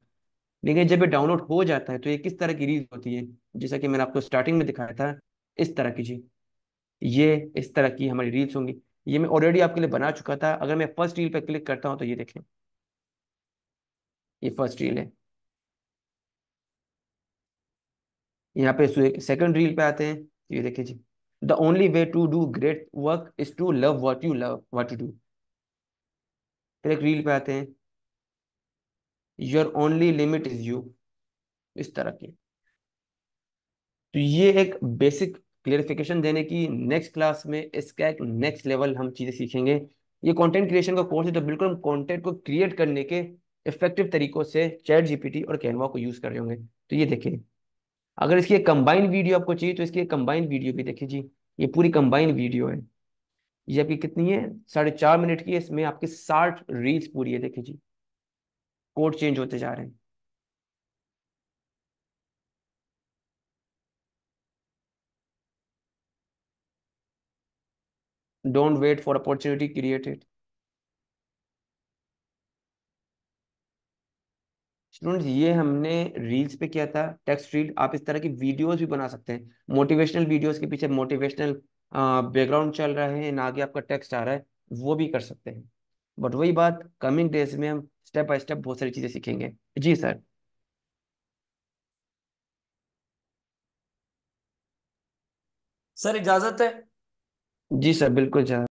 लेकिन जब ये डाउनलोड हो जाता है तो ये किस तरह की रील होती है, जैसा कि मैंने आपको स्टार्टिंग में दिखाया था, इस तरह की जी। ये इस तरह की हमारी रील्स होंगी। ये मैं ऑलरेडी आपके लिए बना चुका था। अगर मैं फर्स्ट रील पे क्लिक करता हूँ तो ये देखें, ये फर्स्ट रील है। यहाँ पे सेकंड रील पे आते हैं तो ये देखिए जी, the only way to do great work is to love what you love what you do. फिर एक रील पे आते हैं, your only limit is you, इस तरह की। तो ये एक बेसिक क्लेरिफिकेशन देने की, नेक्स्ट क्लास में इसका एक नेक्स्ट लेवल हम चीजें सीखेंगे। ये कंटेंट क्रिएशन का कोर्स है, तो बिल्कुल हम कंटेंट को क्रिएट करने के इफेक्टिव तरीकों से चैट जीपीटी और कैनवा को यूज कर रहे होंगे। तो ये देखिए, अगर इसकी एक कंबाइंड वीडियो आपको चाहिए तो इसकी एक कंबाइंड वीडियो भी देखिए जी। ये पूरी कंबाइंड वीडियो है। ये आपकी कितनी है, 4.5 मिनट की है। इसमें आपकी 60 रील्स पूरी है, देखिए जी। कोड चेंज होते जा रहे हैं। Don't wait for opportunity, create it. Students, ये हमने रील्स पे किया था, टेक्स्ट रील। आप इस तरह की वीडियोस भी बना सकते हैं। मोटिवेशनल वीडियोस के पीछे मोटिवेशनल बैकग्राउंड चल रहा है ना, आगे आपका टेक्स्ट आ रहा है, वो भी कर सकते हैं। बट वही बात, कमिंग डेज में हम स्टेप बाय स्टेप बहुत सारी चीजें सीखेंगे। जी सर। सर इजाजत है। जी सर बिल्कुल सर।